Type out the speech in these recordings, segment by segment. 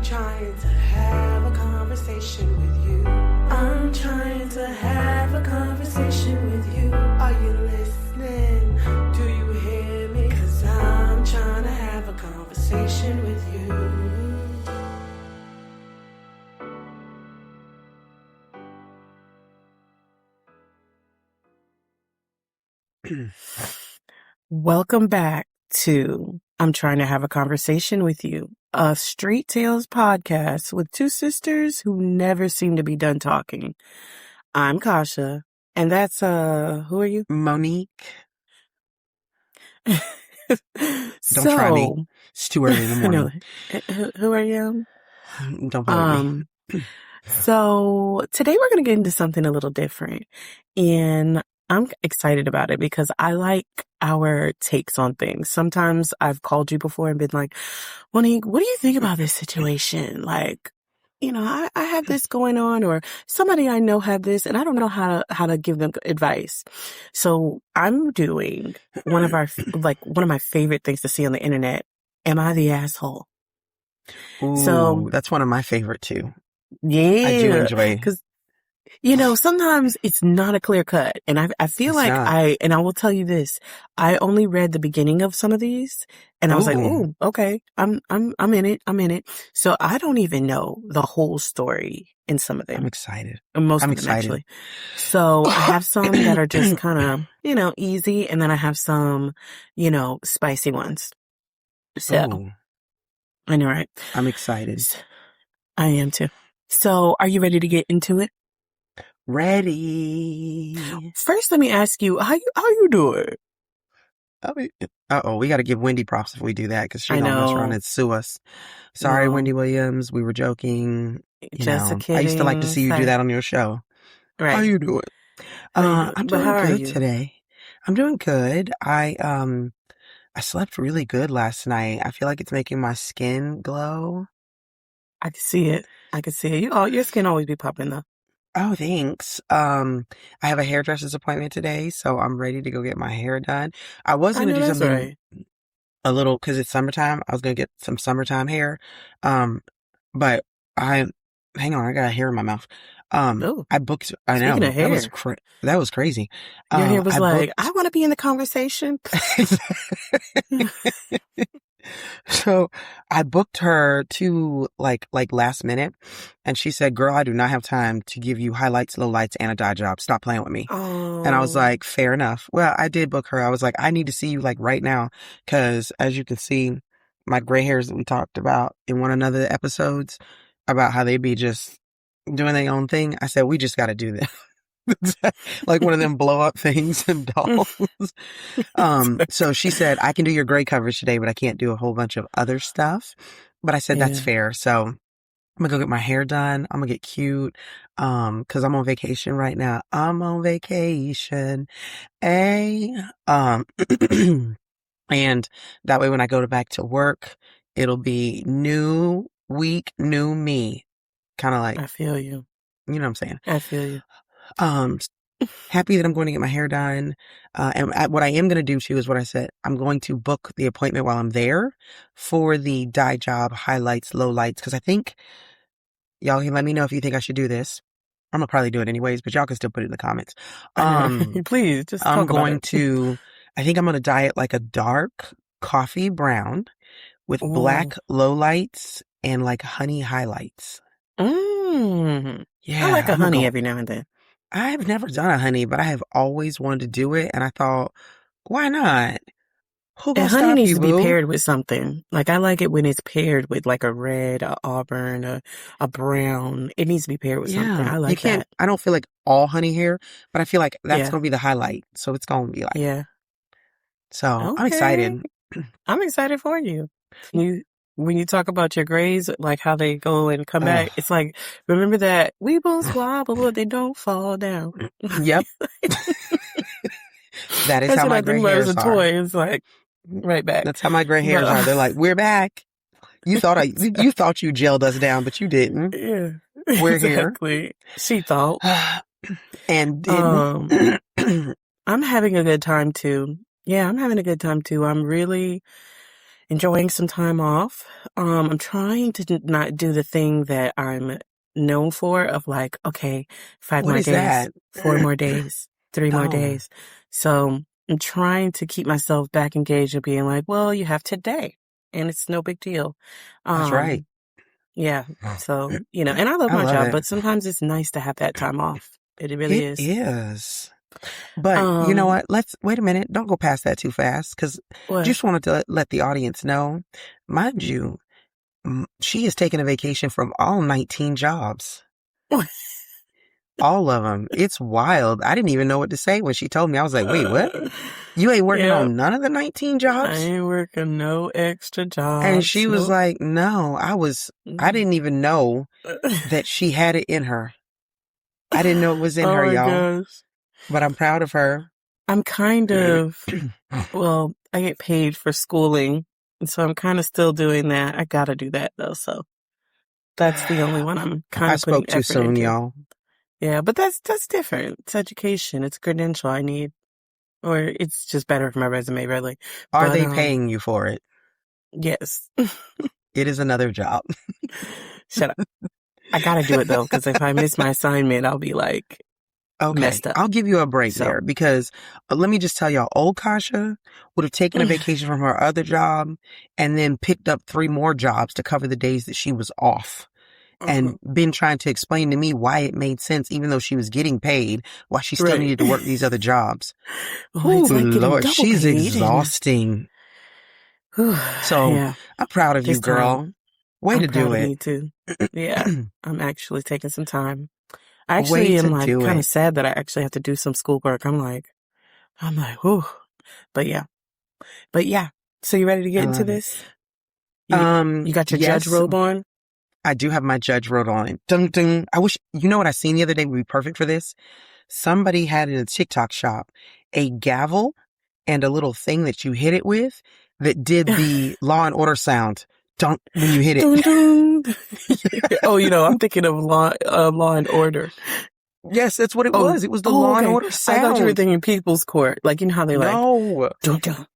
I'm trying to have a conversation with you. I'm trying to have a conversation with you. Are you listening? Do you hear me? 'Cause I'm trying to have a conversation with you. Welcome back to I'm Trying to Have a Conversation with You, a Street Tales podcast with two sisters who never seem to be done talking. I'm Kasha, and that's, who are you? Monique. Don't try me. It's too early in the morning. Who are you? Don't play with me. So today we're going to get into something a little different, and I'm excited about it because I like our takes on things. Sometimes I've called you before and been like, Monique, what do you think about this situation? Like, you know, I have this going on, or somebody I know had this, and I don't know how to give them advice. So I'm doing one of my favorite things to see on the internet. Am I the asshole? Ooh, so that's one of my favorite too. Yeah. I do enjoy it. Because, you know, sometimes it's not a clear cut. And I feel like I will tell you this, I only read the beginning of some of these and I was like, ooh, okay, I'm in it. So I don't even know the whole story in some of them. I'm excited. Most of them, actually. So I have some that are just kind of, you know, easy. And then I have some, you know, spicy ones. So I know, right? I'm excited. I am too. So are you ready to get into it? Ready. First, let me ask you, how you doing? We got to give Wendy props if we do that because she's gonna mess around and sue us. Sorry, Wendy Williams. We were joking. Just kidding. I used to like to see you do that on your show. Right. How you doing? I'm doing good today. I'm doing good. I slept really good last night. I feel like it's making my skin glow. I can see it. Your skin always be popping though. Oh, thanks. I have a hairdresser's appointment today, so I'm ready to go get my hair done. I was going to do something a little, cause it's summertime. I was going to get some summertime hair. But hang on, I got a hair in my mouth. I booked, I know, that was crazy. Your hair was I want to be in the conversation. So I booked her to like last minute and she said, girl, I do not have time to give you highlights, lowlights, and a dye job. Stop playing with me. Oh. And I was like, fair enough. Well, I did book her. I was like, I need to see you like right now. Cause as you can see, my gray hairs that we talked about in one of the episodes about how they be just doing their own thing. I said, we just got to do this. Like one of them blow up things and dolls. So she said, I can do your gray coverage today, but I can't do a whole bunch of other stuff. But I said, that's fair. So I'm gonna go get my hair done. I'm gonna get cute. Cause I'm on vacation right now. I'm on vacation. And that way when I go back to work, it'll be new week, new me. Kind of like, I feel you. You know what I'm saying? I feel you. Happy that I'm going to get my hair done. And what I am going to do too is what I said. I'm going to book the appointment while I'm there for the dye job, highlights, lowlights. Cause I think y'all can let me know if you think I should do this. I'm gonna probably do it anyways, but y'all can still put it in the comments. Please just talk I'm going about it. I think I'm going to dye it like a dark coffee brown with black lowlights and like honey highlights. Yeah. I like a honey every now and then. I've never done a honey, but I have always wanted to do it. And I thought, why not? Who gonna honey stop needs you, to be boo? paired with something. Like I like it when it's paired with like a red, a auburn, a brown. It needs to be paired with something. I like that. I don't feel like all honey hair, but I feel like that's going to be the highlight. So it's going to be like, So I'm excited. I'm excited for you. When you talk about your grays, like how they go and come back, it's like, remember that we both wobble, but they don't fall down. Yep. That is how my gray hairs are. Toy. It's like right back. That's how my gray hairs are. They're like, we're back. You thought you gelled us down, but you didn't. Yeah. We're here. She thought. And didn't. I'm having a good time too. Yeah, I'm having a good time too. I'm really enjoying some time off. I'm trying to not do the thing that I'm known for of like, okay, 5 What more is days, that? 4 more days, 3 more Oh, days. So I'm trying to keep myself back engaged and being like, well, you have today and it's no big deal. that's right. Yeah. So, and I love I my love job, it. but sometimes it's nice to have that time off. It really It is. is. But you know Um, what? Let's wait a minute. Don't go past that too fast because what? just wanted to let the audience know, mind you, she is taking a vacation from all 19 jobs. All of them. It's wild. I didn't even know what to say when she told me. I was like, wait, what? You ain't working Yeah. on none of the 19 I jobs? ain't working no extra And jobs. she was Nope. like, no, I didn't even know that she had it in her. I didn't know it was in Oh her, my y'all, gosh. but I'm proud of her. I'm kind of, well, I get paid for schooling, and so I'm kind of still doing that. I gotta do that though, so that's the only one I'm kind I of putting spoke too effort soon, into. y'all. Yeah, but that's different. It's education. It's a credential I need, or it's just better for my resume, really. Are But they paying you for it? yes. It is another job. Shut up. I gotta do it though, because if I miss my assignment, I'll be like Okay, messed up. I'll give you a break So, there because let me just tell y'all, old Kasha would have taken a vacation from her other job and then picked up 3 more jobs to cover the days that she was off and been trying to explain to me why it made sense, even though she was getting paid, why she still right. needed to work these other jobs. Well, Oh, it's like getting Lord, double she's paid and exhausting. So yeah, I'm proud of you, this time girl. Way I'm to do proud of it. me too. Yeah, I'm actually taking some time. I Way actually am to like do kind of it. sad that I actually have to do some schoolwork. I'm like, whew. But yeah. So you ready to I get into love it. this? You got your judge Yes, robe on? I do have my judge robe on. Dun, dun. I wish, you know what I seen the other day would be perfect for this? Somebody had in a TikTok shop a gavel and a little thing that you hit it with that did the Law and Order sound. Don't when you hit it. Dun, dun. Oh, I'm thinking of Law and Order. Yes, that's what it Oh, was. It was the oh, Law and okay. Order I thought you were sound. thinking People's Court. Like, how they like, No, dun, dun.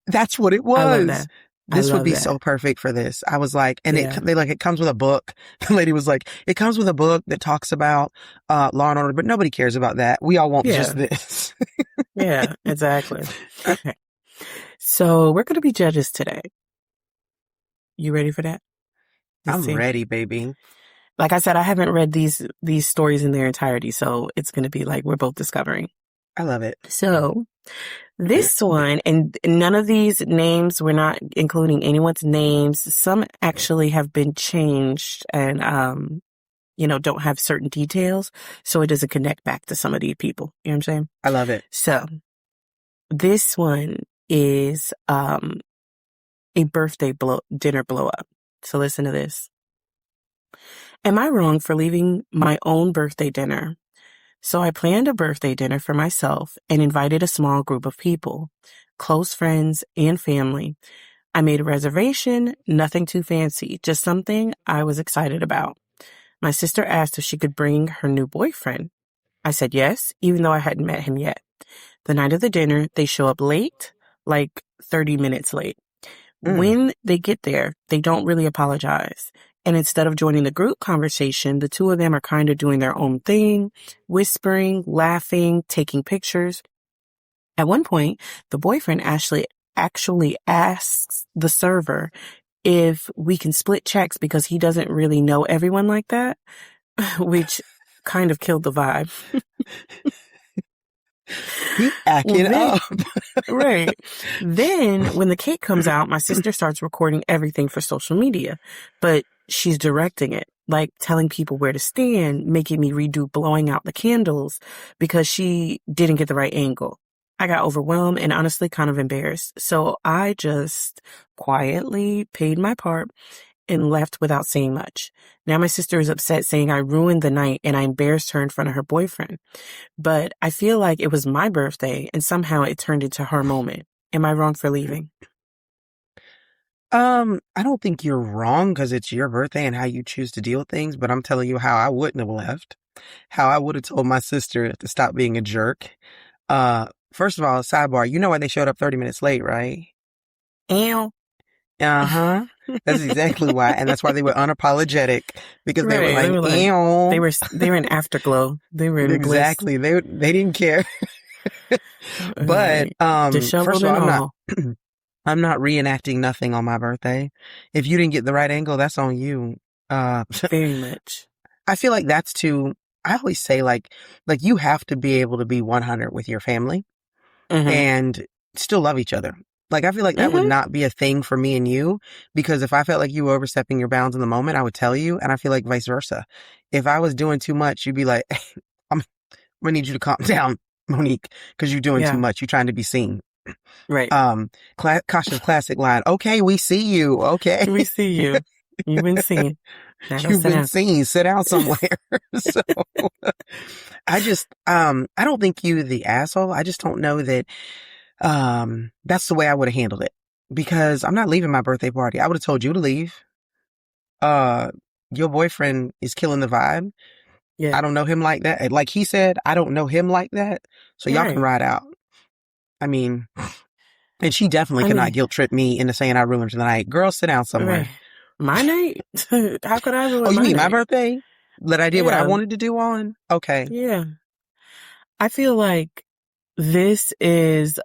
that's what it I love was. that. I This would love be that. so perfect for this. I was like, and Yeah. it comes with a book. The lady was like, it comes with a book that talks about Law and Order, but nobody cares about that. We all want just Yeah. this. Yeah, exactly. Okay. So we're going to be judges today. You ready for that? Let's I'm see. ready, baby. Like I said, I haven't read these stories in their entirety, so it's going to be like we're both discovering. I love it. So this one, and none of these names, we're not including anyone's names. Some actually have been changed and, don't have certain details, so it doesn't connect back to some of these people. You know what I'm saying? I love it. So this one is a birthday dinner blow up. So listen to this. Am I wrong for leaving my own birthday dinner? So I planned a birthday dinner for myself and invited a small group of people, close friends and family. I made a reservation, nothing too fancy, just something I was excited about. My sister asked if she could bring her new boyfriend. I said yes, even though I hadn't met him yet. The night of the dinner, they show up late, like 30 minutes late. Mm. When they get there, they don't really apologize. And instead of joining the group conversation, the two of them are kind of doing their own thing, whispering, laughing, taking pictures. At one point, the boyfriend actually asks the server if we can split checks because he doesn't really know everyone like that, which kind of killed the vibe. He Well, acting then, up. right. Then when the cake comes out, my sister starts recording everything for social media, but she's directing it, like telling people where to stand, making me redo blowing out the candles because she didn't get the right angle. I got overwhelmed and honestly kind of embarrassed. So I just quietly paid my part and left without saying much. Now my sister is upset saying I ruined the night and I embarrassed her in front of her boyfriend. But I feel like it was my birthday and somehow it turned into her moment. Am I wrong for leaving? I don't think you're wrong because it's your birthday and how you choose to deal with things, but I'm telling you how I wouldn't have left. How I would have told my sister to stop being a jerk. First of all, sidebar, you know why they showed up 30 minutes late, right? Ew. Uh-huh. That's exactly why. And that's why they were unapologetic, because they were Right. They like, were like, ew. they were in afterglow. They were in bliss. Exactly. They didn't care. But, Right. first Disheveled of all, and all. I'm not reenacting nothing on my birthday. If you didn't get the right angle, that's on you. Uh, Very much. I feel like that's too, I always say like you have to be able to be 100 with your family Mm-hmm. and still love each other. Like, I feel like that would Mm-hmm. not be a thing for me and you, because if I felt like you were overstepping your bounds in the moment, I would tell you. And I feel like vice versa. If I was doing too much, you'd be like, I'm gonna need you to calm down, Monique, because you're doing too Yeah. much. You're trying to be seen. Right. Kasha's classic line. Okay, we see you. Okay. We see you. You've been seen. Now go You've sit been down. seen. Sit down somewhere. So I don't think you the asshole. I just don't know that, that's the way I would have handled it, because I'm not leaving my birthday party. I would have told you to leave. Your boyfriend is killing the vibe. Yeah. I don't know him like that. Like he said, I don't know him like that. So y'all can ride out. I mean, and she definitely cannot guilt trip me into saying I ruined the night. Girl, sit down somewhere. Right. My night? How could I ruin Oh, you my mean night? my birthday? That I did what I Yeah. wanted to do on? Okay. Yeah. I feel like this is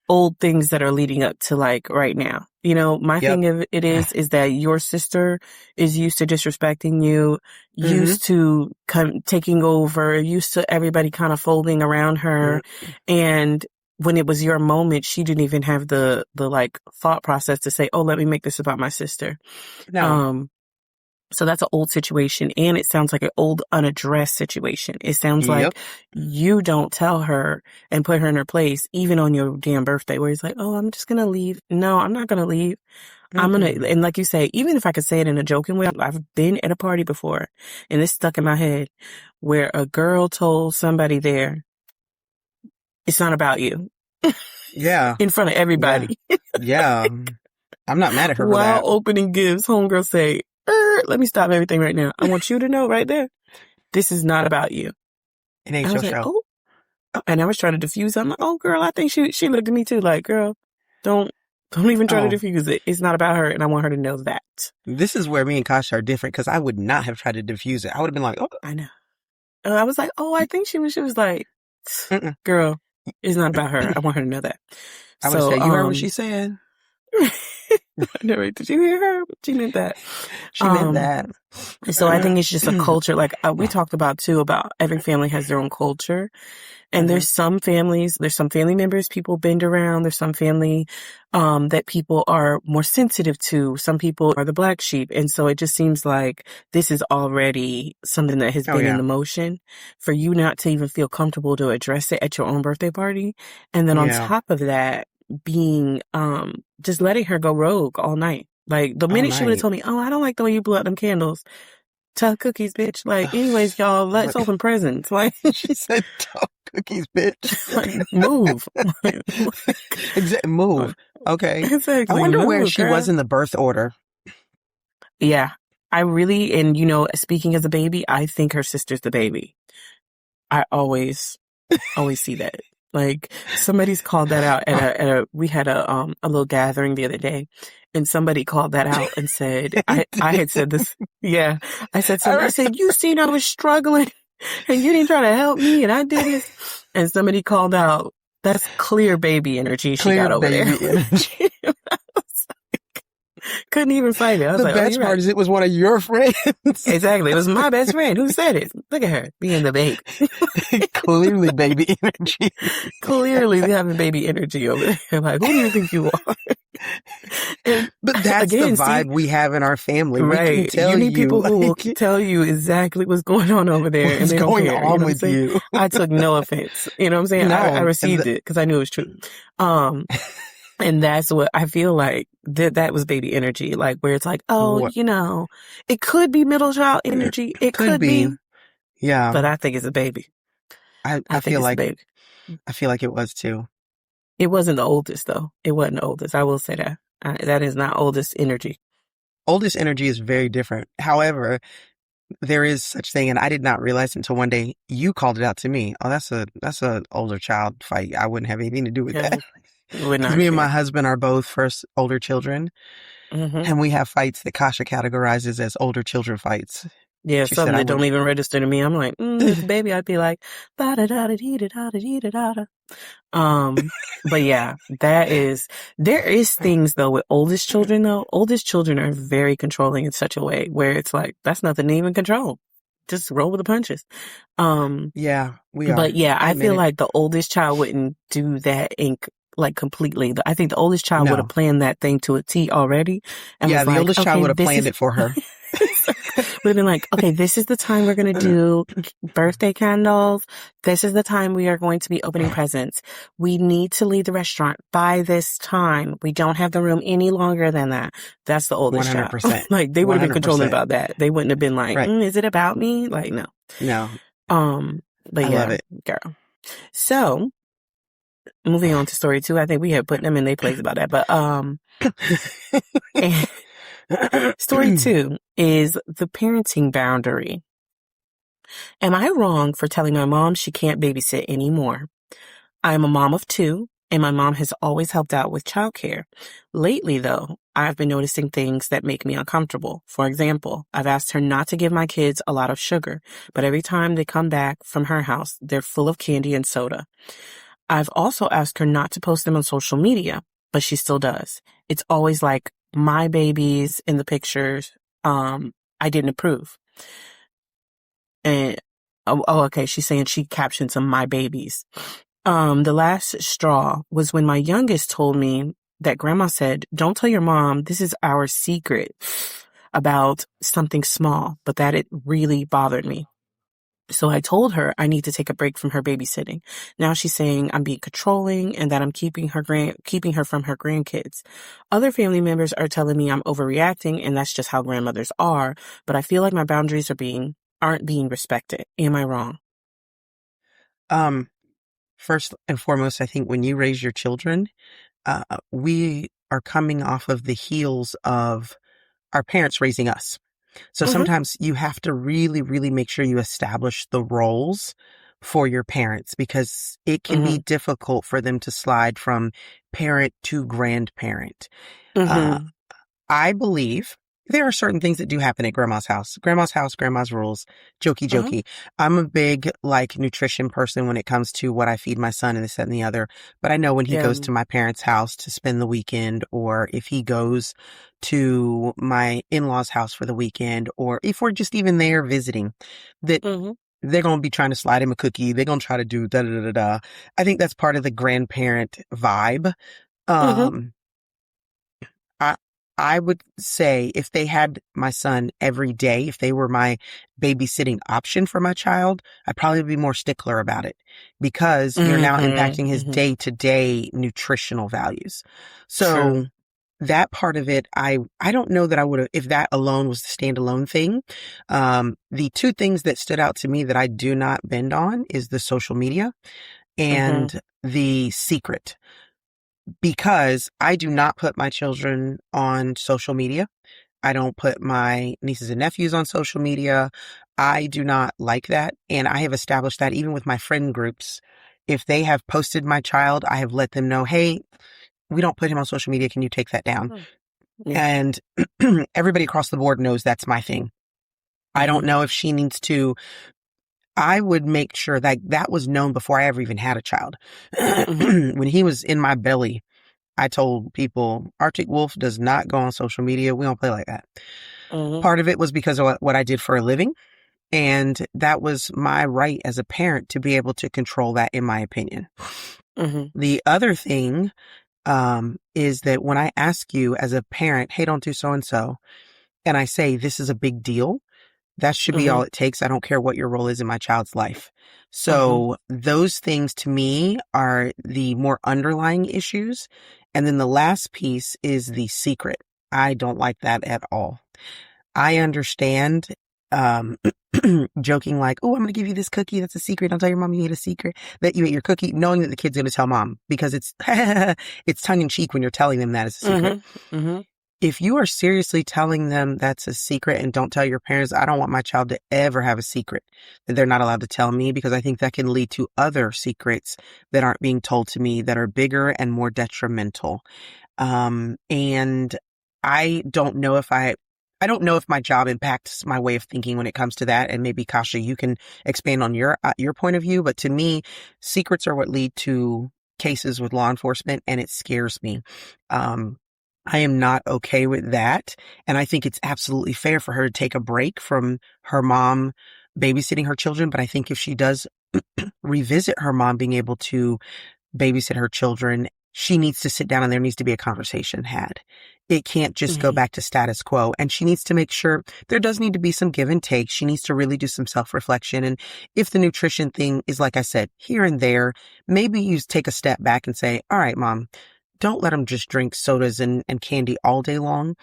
old things that are leading up to like right now. You know, my Yep. thing of it is that your sister is used to disrespecting you, Mm-hmm. used to taking over, used to everybody kind of folding around her. And when it was your moment, she didn't even have the like thought process to say, oh, let me make this about my sister. No. So that's an old situation, and it sounds like an old unaddressed situation. It sounds Yep. like you don't tell her and put her in her place, even on your damn birthday, where it's like, oh, I'm just going to leave. No, I'm not going to leave. I'm going to, and like you say, even if I could say it in a joking way, I've been at a party before, and it's stuck in my head, where a girl told somebody there, it's not about you. Yeah. In front of everybody. Yeah. I'm not mad at her for While that. opening gifts, homegirl say, let me stop everything right now. I want you to know right there, this is not about you. It ain't I your was like, show. oh, and I was trying to diffuse it. I'm like, oh, girl, I think she looked at me too, like, girl, don't even try to diffuse it. It's not about her, and I want her to know that. This is where me and Kasha are different, because I would not have tried to diffuse it. I would have been like, oh. I know. I was like, oh, I think she was like, Mm-mm. girl, it's not about her. I want her to know that. I would say, you heard what she said? I know, right? Did you hear her? She meant that. She meant that. So I think it's just a culture. Like we talked about too, about every family has their own culture. And there's some families, there's some family members people bend around. There's some family that people are more sensitive to. Some people are the black sheep. And so it just seems like this is already something that has been in the motion for you not to even feel comfortable to address it at your own birthday party. And then on top of that, being just letting her go rogue all night. Like the minute she would have told me, oh, I don't like the way you blew out them candles. Tell cookies, bitch. Like, anyways, y'all, let's open presents. Like, she said, tell cookies, bitch. Like, move. Exactly. Move. Okay. Exactly. I wonder move, where she girl. was in the birth order. Yeah. I really, and you know, speaking as a baby, I think her sister's the baby. I always see that. Like somebody's called that out we had a little gathering the other day, and somebody called that out and said, I had said this. Yeah. I said, you seen I was struggling and you didn't try to help me and I did this. And somebody called out, that's clear baby energy she got over there. Energy. Couldn't even fight it. I was the like, best part is it was one of your friends. Exactly. It was my best friend who said it. Look at her being the baby. Clearly baby energy. Clearly having baby energy over there. Like, who do you think you are? But that's the vibe we have in our family. Right. We can tell you need people who will tell you exactly what's going on over there. What's and they don't going care, on you know with you? I took no offense. You know what I'm saying? No, I received it because I knew it was true. And that's what I feel like that was baby energy, like where it's like, oh, you know, it could be middle child energy. It could be. Yeah. But I think it's a baby. I feel like baby. I feel like it was too. It wasn't the oldest though. It wasn't the oldest. I will say that. That is not oldest energy. Oldest energy is very different. However, there is such thing, and I did not realize until one day you called it out to me. Oh, that's a older child fight. I wouldn't have anything to do with that. Would Because not me and my care. husband are both first older children, Mm-hmm. and we have fights that Kasha categorizes as older children fights. Yeah, She said something I that would. don't even register to me. I'm like, if a baby, I'd be like, da da da da dee da da da dee da da da. But yeah, there is things though with oldest children though. Oldest children are very controlling in such a way where it's like, that's nothing to even control. Just roll with the punches. Um, Yeah, we are. but yeah, I I admit feel it. like the oldest child wouldn't do that like completely. I think the oldest child would have No. planned that thing to a T already and Yeah, was the like, oldest child okay, would have this planned is, it for her. would have been like, okay, this is the time we're going to do birthday candles. This is the time we are going to be opening presents. We need to leave the restaurant by this time. We don't have the room any longer than that. That's the oldest child. 100%. Like they would have been controlling 100%. about that. They wouldn't have been like, Right. is it about me? Like, no. No, But I love yeah, it. girl. So moving on to story 2, I think we had put them in their place about that. But, story 2 is the parenting boundary. Am I wrong for telling my mom she can't babysit anymore? I am a mom of 2, and my mom has always helped out with childcare. Lately, though, I've been noticing things that make me uncomfortable. For example, I've asked her not to give my kids a lot of sugar, but every time they come back from her house, they're full of candy and soda. I've also asked her not to post them on social media, but she still does. It's always like my babies in the pictures. I didn't approve. And okay. She's saying she captioned some my babies. The last straw was when my youngest told me that grandma said, "Don't tell your mom, this is our secret," about something small, but that it really bothered me. So I told her I need to take a break from her babysitting. Now she's saying I'm being controlling and that I'm keeping her from her grandkids. Other family members are telling me I'm overreacting and that's just how grandmothers are, but I feel like my boundaries aren't being respected. Am I wrong? First and foremost, I think when you raise your children, we are coming off of the heels of our parents raising us. So Mhm. sometimes you have to really, really make sure you establish the roles for your parents because it can be Mhm. difficult for them to slide from parent to grandparent. Uh, Mhm. I believe there are certain things that do happen at grandma's house. Grandma's house, grandma's rules. Jokey, Mhm. jokey. I'm a big, nutrition person when it comes to what I feed my son and this, that, and the other. But I know when he Yeah. goes to my parents' house to spend the weekend, or if he goes to my in-laws' house for the weekend, or if we're just even there visiting, that Mhm. they're going to be trying to slide him a cookie. They're going to try to do da da da da da. I think that's part of the grandparent vibe. Mhm. Um, I I would say if they had my son every day, if they were my babysitting option for my child, I'd probably be more stickler about it because you're now Mhm. impacting his Mhm. day-to-day nutritional values. True. So that part of it, I don't know that I would have, if that alone was the standalone thing. The two things that stood out to me that I do not bend on is the social media Mhm. and the secret because I do not put my children on social media. I don't put my nieces and nephews on social media. I do not like that. And I have established that even with my friend groups. If they have posted my child, I have let them know, hey, we don't put him on social media. Can you take that down? Mm. Yeah. And everybody across the board knows that's my thing. I don't Mhm. know if she needs to. I would make sure that that was known before I ever even had a child. Mhm. When he was in my belly, I told people Arctic Wolf does not go on social media. We don't play like that. Mhm. Part of it was because of what I did for a living. And that was my right as a parent to be able to control that, in my opinion. Mhm. The other thing is that when I ask you as a parent, hey, don't do so and so, and I say this is a big deal, that should be all Mhm. it takes. I don't care what your role is in my child's life. Mhm. So those things to me are the more underlying issues. And then the last piece is the secret. I don't like that at all. I understand, um, joking like, oh, I'm going to give you this cookie. That's a secret. Don't tell your mom you ate a secret that you ate your cookie, knowing that the kid's going to tell mom because it's, it's tongue in cheek when you're telling them that it's a secret. Mhm. Mhm. if you are seriously telling them that's a secret, and don't tell your parents, I don't want my child to ever have a secret that they're not allowed to tell me, because I think that can lead to other secrets that aren't being told to me that are bigger and more detrimental. And I don't know if I don't know if my job impacts my way of thinking when it comes to that. And maybe Kasha, you can expand on your point of view. But to me, secrets are what lead to cases with law enforcement, and it scares me. I am not okay with that. And I think it's absolutely fair for her to take a break from her mom babysitting her children. But I think if she does revisit her mom being able to babysit her children, she needs to sit down and there needs to be a conversation had. It can't just go back to status quo. And she needs to make sure there does need to be some give and take. She needs to really do some self-reflection. And if the nutrition thing is, like I said, here and there, maybe you take a step back and say, all right, mom, don't let them just drink sodas and candy all day long.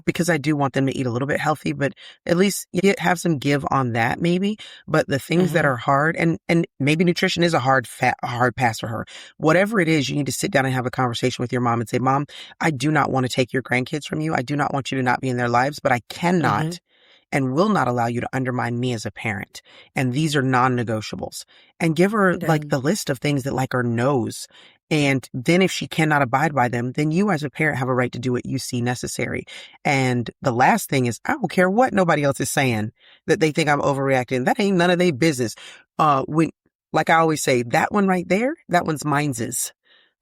Because I do want them to eat a little bit healthy, but at least have some give on that maybe. But the things that are hard, and maybe nutrition is a hard pass for her. Whatever it is, you need to sit down and have a conversation with your mom and say, Mom, I do not want to take your grandkids from you. I do not want you to not be in their lives, but I cannot and will not allow you to undermine me as a parent. And these are non-negotiables. And give her like the list of things that like are no's. And then if she cannot abide by them, then you as a parent have a right to do what you see necessary. And the last thing is, I don't care what nobody else is saying that they think I'm overreacting. That ain't none of their business. Like I always say, that one right there, that one's mine's.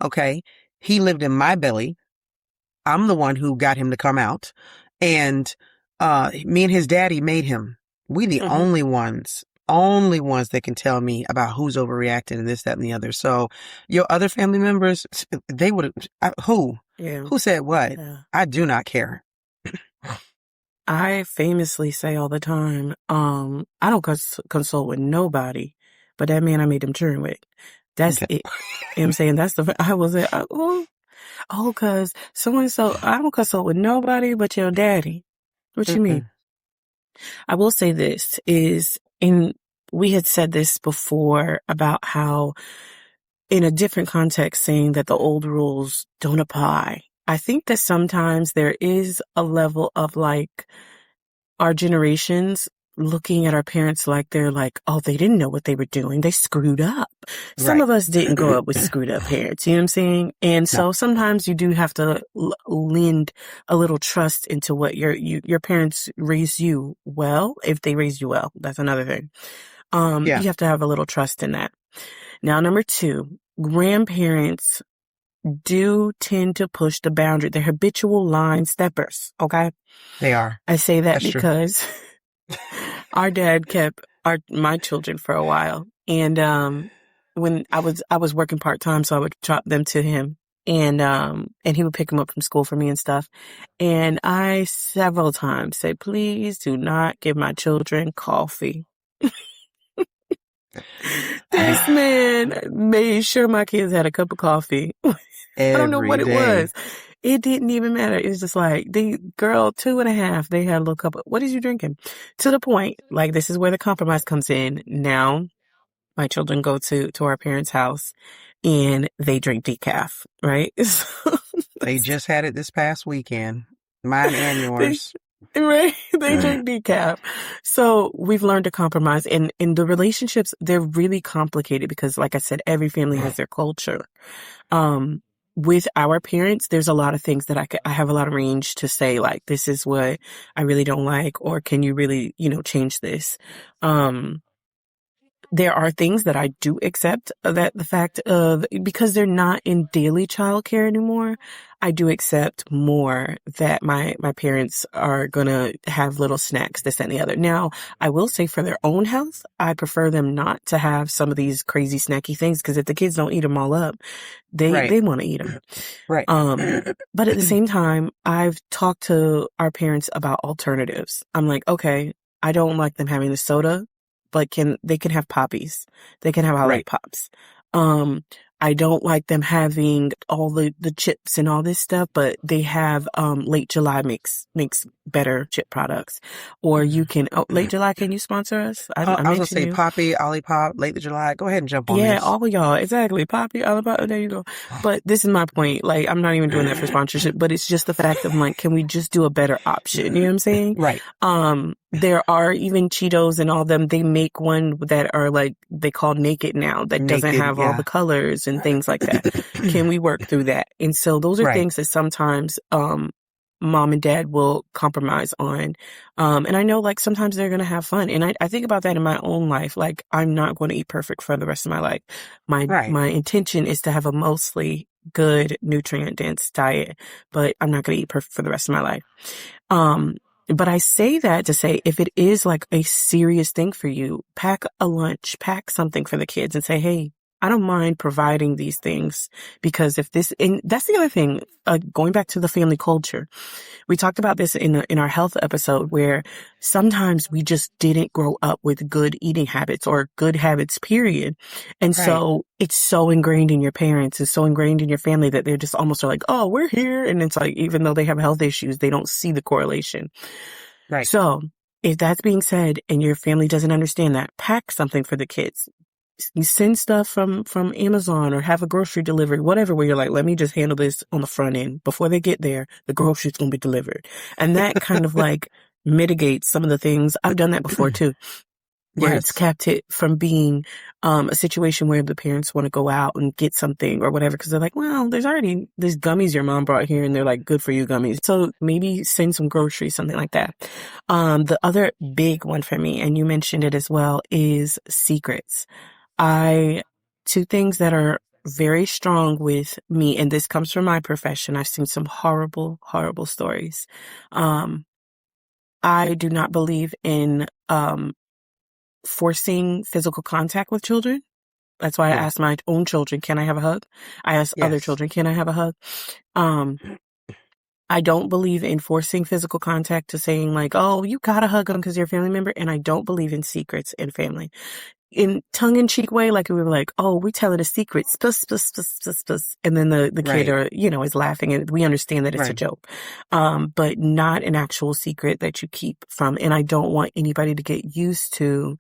Okay. He lived in my belly. I'm the one who got him to come out. And me and his daddy made him. We the only ones that can tell me about who's overreacting and this, that, and the other. So your other family members, they would have, who said what? Yeah. I do not care. I famously say all the time, I don't consult with nobody, but that man I made them children with. That's it. You know what I'm saying? I was like, cause so-and-so, I don't consult with nobody but your daddy. What you mean? I will say this we had said this before about how in a different context saying that the old rules don't apply. I think that sometimes there is a level of like our generations looking at our parents like they're like, oh, they didn't know what they were doing. They screwed up. Some of us didn't grow up with screwed up parents. You know what I'm saying? And so sometimes you do have to lend a little trust into what your parents raised you well. If they raised you well, that's another thing. You have to have a little trust in that. Now, number 2, grandparents do tend to push the boundary. They're habitual line steppers. Okay. They are. I say that because our dad kept my children for a while. And, when I was working part-time, so I would drop them to him and he would pick them up from school for me and stuff. And I several times said, please do not give my children coffee. This man made sure my kids had a cup of coffee. I don't know what it was. It didn't even matter. It was just like, the girl, 2.5, they had a little cup of, what is you drinking? To the point, like, this is where the compromise comes in. Now, my children go to our parents' house and they drink decaf, right? They just had it this past weekend. Mine and yours. Right? They drink decaf. So we've learned to compromise. And in the relationships, they're really complicated because, like I said, every family has their culture. With our parents, there's a lot of things that I have a lot of range to say, like, this is what I really don't like, or can you really, change this? There are things that I do accept that the fact of, because they're not in daily childcare anymore, I do accept more that my parents are going to have little snacks, this and the other. Now, I will say for their own health, I prefer them not to have some of these crazy snacky things, because if the kids don't eat them all up, they want to eat them. Right. But at the same time, I've talked to our parents about alternatives. I'm like, okay, I don't like them having the soda, but they can have poppies. They can have Pops. I don't like them having all the chips and all this stuff, but they have, Late July makes better chip products. Or you can, Late July, can you sponsor us? I I was gonna mentioned say you. Poppy, Olipop, Late of July. Go ahead and jump on Yeah, this. all of y'all. Exactly. Poppy, all about, there you go. But this is my point. Like, I'm not even doing that for sponsorship, but it's just the fact of like, can we just do a better option? You know what I'm saying? Right. There are even Cheetos and all them. They make one that are like, they call Naked now, that doesn't Naked, have all yeah. the colors and things like that. Can we work through that? And so those are Right. things that sometimes, mom and dad will compromise on. And I know like sometimes they're going to have fun. And I think about that in my own life. Like I'm not going to eat perfect for the rest of my life. Right. My intention is to have a mostly good nutrient dense diet, but I'm not going to eat perfect for the rest of my life. But I say that to say, if it is like a serious thing for you, pack a lunch, pack something for the kids and say, hey, I don't mind providing these things because if this, and that's the other thing, going back to the family culture, we talked about this in our health episode where sometimes we just didn't grow up with good eating habits or good habits, period. And Right. so it's so ingrained in your parents, it's so ingrained in your family that they're just almost are like, oh, we're here. And it's like, even though they have health issues, they don't see the correlation. Right. So if that's being said and your family doesn't understand that, pack something for the kids. You send stuff from Amazon or have a grocery delivery, whatever, where you're like, let me just handle this on the front end. Before they get there, the grocery's going to be delivered. And that kind of like mitigates some of the things. I've done that before too, where it's Yes. kept it from being a situation where the parents want to go out and get something or whatever because they're like, well, there's gummies your mom brought here and they're like, good for you gummies. So maybe send some groceries, something like that. The other big one for me, and you mentioned it as well, is secrets. Two things that are very strong with me, and this comes from my profession. I've seen some horrible, horrible stories. I do not believe in, forcing physical contact with children. That's why I Yeah. asked my own children, can I have a hug? I asked other Yes. children, can I have a hug? I don't believe in forcing physical contact to saying like, oh, you gotta hug them because you're a family member. And I don't believe in secrets in family. In tongue-in-cheek way, like we were like, oh, we telling a secret, spus, spus, spus, spus, spus. And then the kid Right. is laughing and we understand that it's a Right. joke. But not an actual secret that you keep from. And I don't want anybody to get used to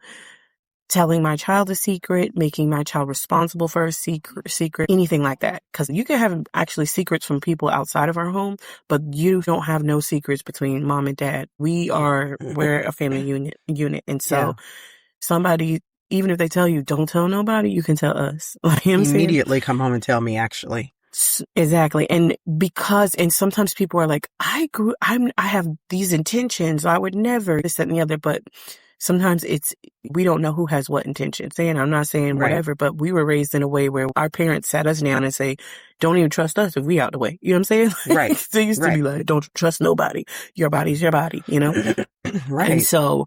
telling my child a secret, making my child responsible for a secret, anything like that. Cause you can have actually secrets from people outside of our home, but you don't have no secrets between mom and dad. We're a family unit. And Yeah. so somebody, even if they tell you, don't tell nobody, you can tell us. Like, you know what I'm saying? Immediately come home and tell me, actually. Exactly. And sometimes people are like, I have these intentions. I would never this, that, and the other. But sometimes we don't know who has what intentions. And I'm not saying Right. whatever, but we were raised in a way where our parents sat us down and say, don't even trust us if we out the way. You know what I'm saying? Right. They used to be like, don't trust nobody. Your body's your body, And Right. so,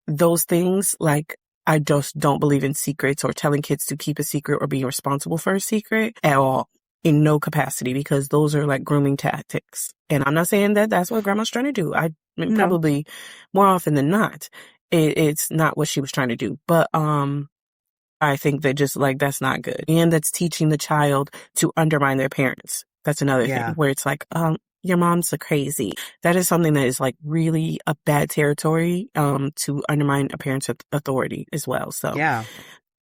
those things, like, I just don't believe in secrets or telling kids to keep a secret or being responsible for a secret at all, in no capacity, because those are like grooming tactics. And I'm not saying that that's what grandma's trying to do. No. Probably more often than not, it's not what she was trying to do. But, I think that just like, that's not good. And that's teaching the child to undermine their parents. That's another Yeah. thing where it's like, your mom's a crazy. That is something that is like really a bad territory, to undermine a parent's authority as well. So Yeah.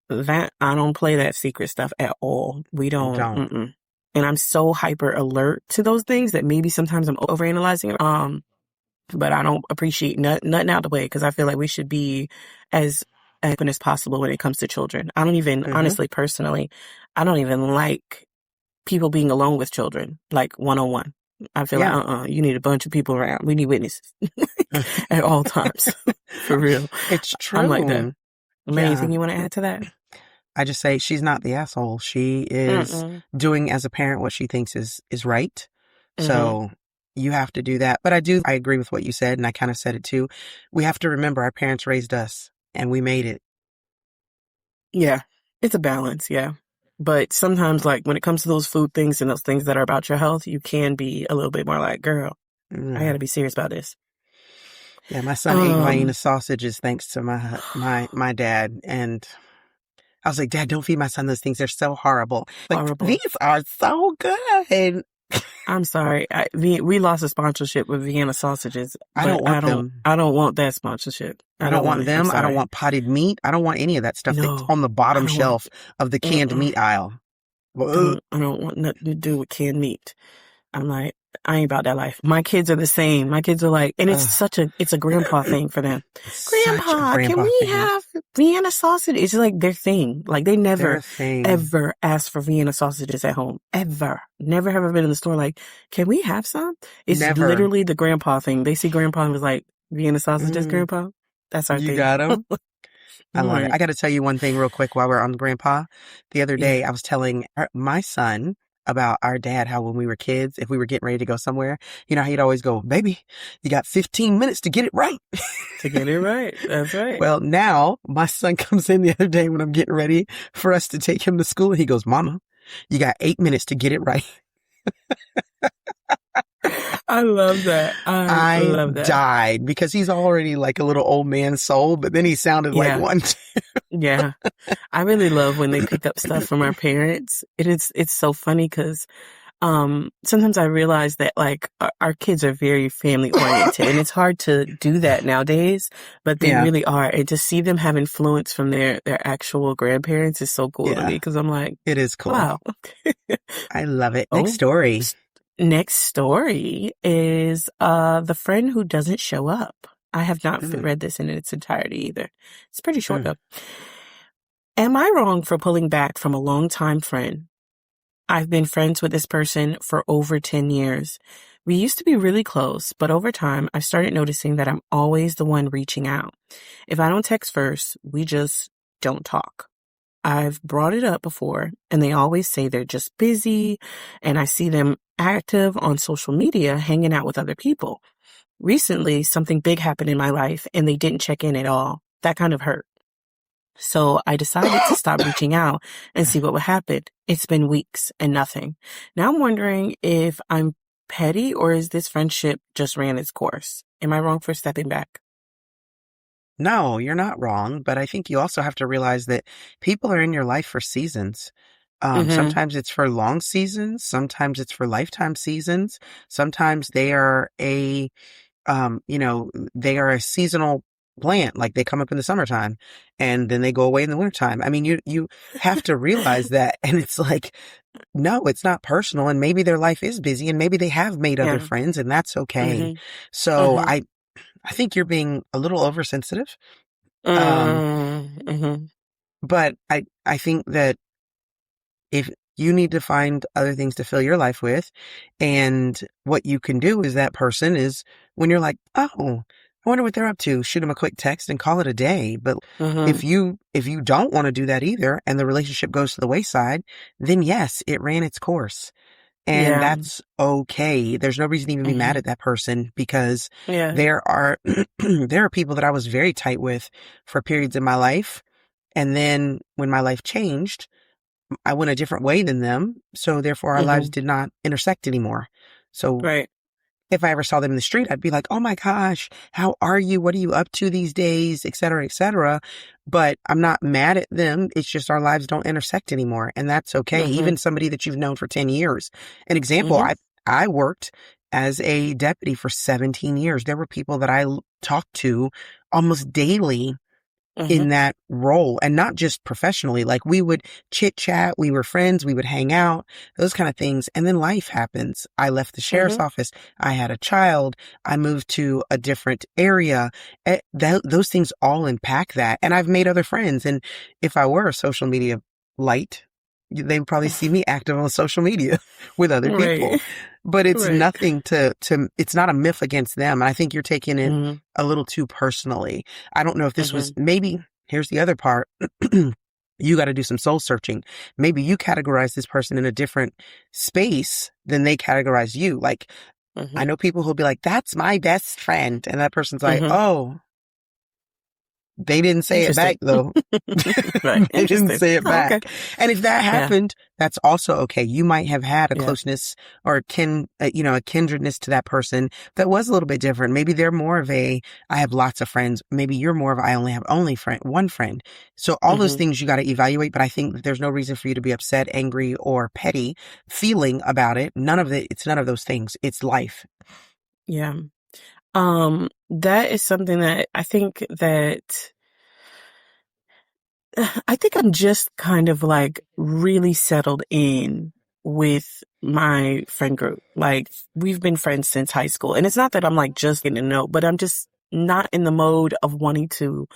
that I don't play that secret stuff at all. We don't. Don't. And I'm so hyper alert to those things that maybe sometimes I'm overanalyzing it. But I don't appreciate nothing out the way because I feel like we should be as open as possible when it comes to children. I don't even, honestly, personally, I don't even like people being alone with children, like one-on-one. I feel Yeah. like, you need a bunch of people around. We need witnesses at all times. For real. It's true. I'm like that. Yeah. Anything you want to add to that? I just say she's not the asshole. She is doing as a parent what she thinks is right. So you have to do that. But I agree with what you said, and I kind of said it too. We have to remember our parents raised us and we made it. Yeah. It's a balance, yeah. But sometimes, like, when it comes to those food things and those things that are about your health, you can be a little bit more like, girl, I gotta be serious about this. Yeah, my son ate Vienna sausages thanks to my dad, and I was like, Dad, don't feed my son those things. They're so horrible. Like, Horrible. these are so good. I'm sorry. We lost a sponsorship with Vienna sausages. I don't want them. I don't want that sponsorship. I don't want it. them. I don't want potted meat. I don't want any of that stuff that's No, on the bottom I don't shelf of the canned meat aisle. I don't want nothing to do with canned meat. I'm like, I ain't about that life. My kids are the same. My kids are like, and it's a grandpa thing for them. Grandpa, can we have Vienna sausage? It's like their thing. Like they never, ever ask for Vienna sausages at home. Ever. Never have ever been in the store like, can we have some? It's literally the grandpa thing. They see grandpa and was like, Vienna sausages, grandpa? That's our thing. You got them? I love it. I got to tell you one thing real quick while we're on grandpa. The other day, I was telling my son about our dad, how when we were kids, if we were getting ready to go somewhere, you know, he'd always go, baby, you got 15 minutes to get it right. To get it right. That's right. Well, now my son comes in the other day when I'm getting ready for us to take him to school. And he goes, Mama, you got 8 minutes to get it right. I love that. I love that. Died because he's already like a little old man soul, but then he sounded like one. Yeah. I really love when they pick up stuff from our parents. It's so funny because sometimes I realize that like our kids are very family oriented and it's hard to do that nowadays, but they really are. And to see them have influence from their actual grandparents is so cool to me because I'm like, it is cool. Wow. I love it. Next story. Next story is the friend who doesn't show up. I have not read this in its entirety either. It's pretty short though. Am I wrong for pulling back from a longtime friend? I've been friends with this person for over 10 years. We used to be really close, but over time, I've started noticing that I'm always the one reaching out. If I don't text first, we just don't talk. I've brought it up before, and they always say they're just busy, and I see them active on social media hanging out with other people. Recently, something big happened in my life, and they didn't check in at all. That kind of hurt. So I decided to stop reaching out and see what would happen. It's been weeks and nothing. Now I'm wondering if I'm petty or is this friendship just ran its course? Am I wrong for stepping back? No, you're not wrong. But I think you also have to realize that people are in your life for seasons. Sometimes it's for long seasons. Sometimes it's for lifetime seasons. Sometimes they are they are a seasonal plant, like they come up in the summertime and then they go away in the wintertime. I mean, you have to realize that. And it's like, no, it's not personal. And maybe their life is busy and maybe they have made other friends and that's okay. So I think you're being a little oversensitive. But I think that if you need to find other things to fill your life with, and what you can do is that person is when you're like, oh, I wonder what they're up to. Shoot them a quick text and call it a day. But if you don't want to do that either and the relationship goes to the wayside, then yes, it ran its course. And that's okay. There's no reason to even be mad at that person because there are people that I was very tight with for periods in my life. And then when my life changed, I went a different way than them. So therefore our lives did not intersect anymore. So if I ever saw them in the street, I'd be like, oh my gosh, how are you? What are you up to these days? Et cetera, et cetera. But I'm not mad at them. It's just our lives don't intersect anymore. And that's okay. Even somebody that you've known for 10 years. An example, I worked as a deputy for 17 years. There were people that I talked to almost daily in that role, and not just professionally. Like we would chit chat, we were friends, we would hang out, those kind of things. And then life happens. I left the sheriff's office. I had a child. I moved to a different area. Those things all impact that. And I've made other friends. And if I were a social media light, they would probably see me active on social media with other people. But it's nothing it's not a myth against them. And I think you're taking it a little too personally. I don't know if this was, maybe, here's the other part. You got to do some soul searching. Maybe you categorize this person in a different space than they categorize you. Like, I know people who'll be like, that's my best friend. And that person's like, oh, They didn't say it back Interesting. though. Right. They didn't Interesting. say it Oh, okay. back. And if that Yeah. happened, that's also okay. You might have had a Yeah. closeness or a kindredness to that person that was a little bit different. Maybe they're more of I have lots of friends. Maybe you're more of I only have one friend. So all those Mm-hmm. things you got to evaluate, but I think that there's no reason for you to be upset, angry, or petty feeling about it. It's none of those things. It's life. Yeah. That is something that I think I'm just kind of like really settled in with my friend group. Like we've been friends since high school, and it's not that I'm like just getting to know, but I'm just not in the mode of wanting to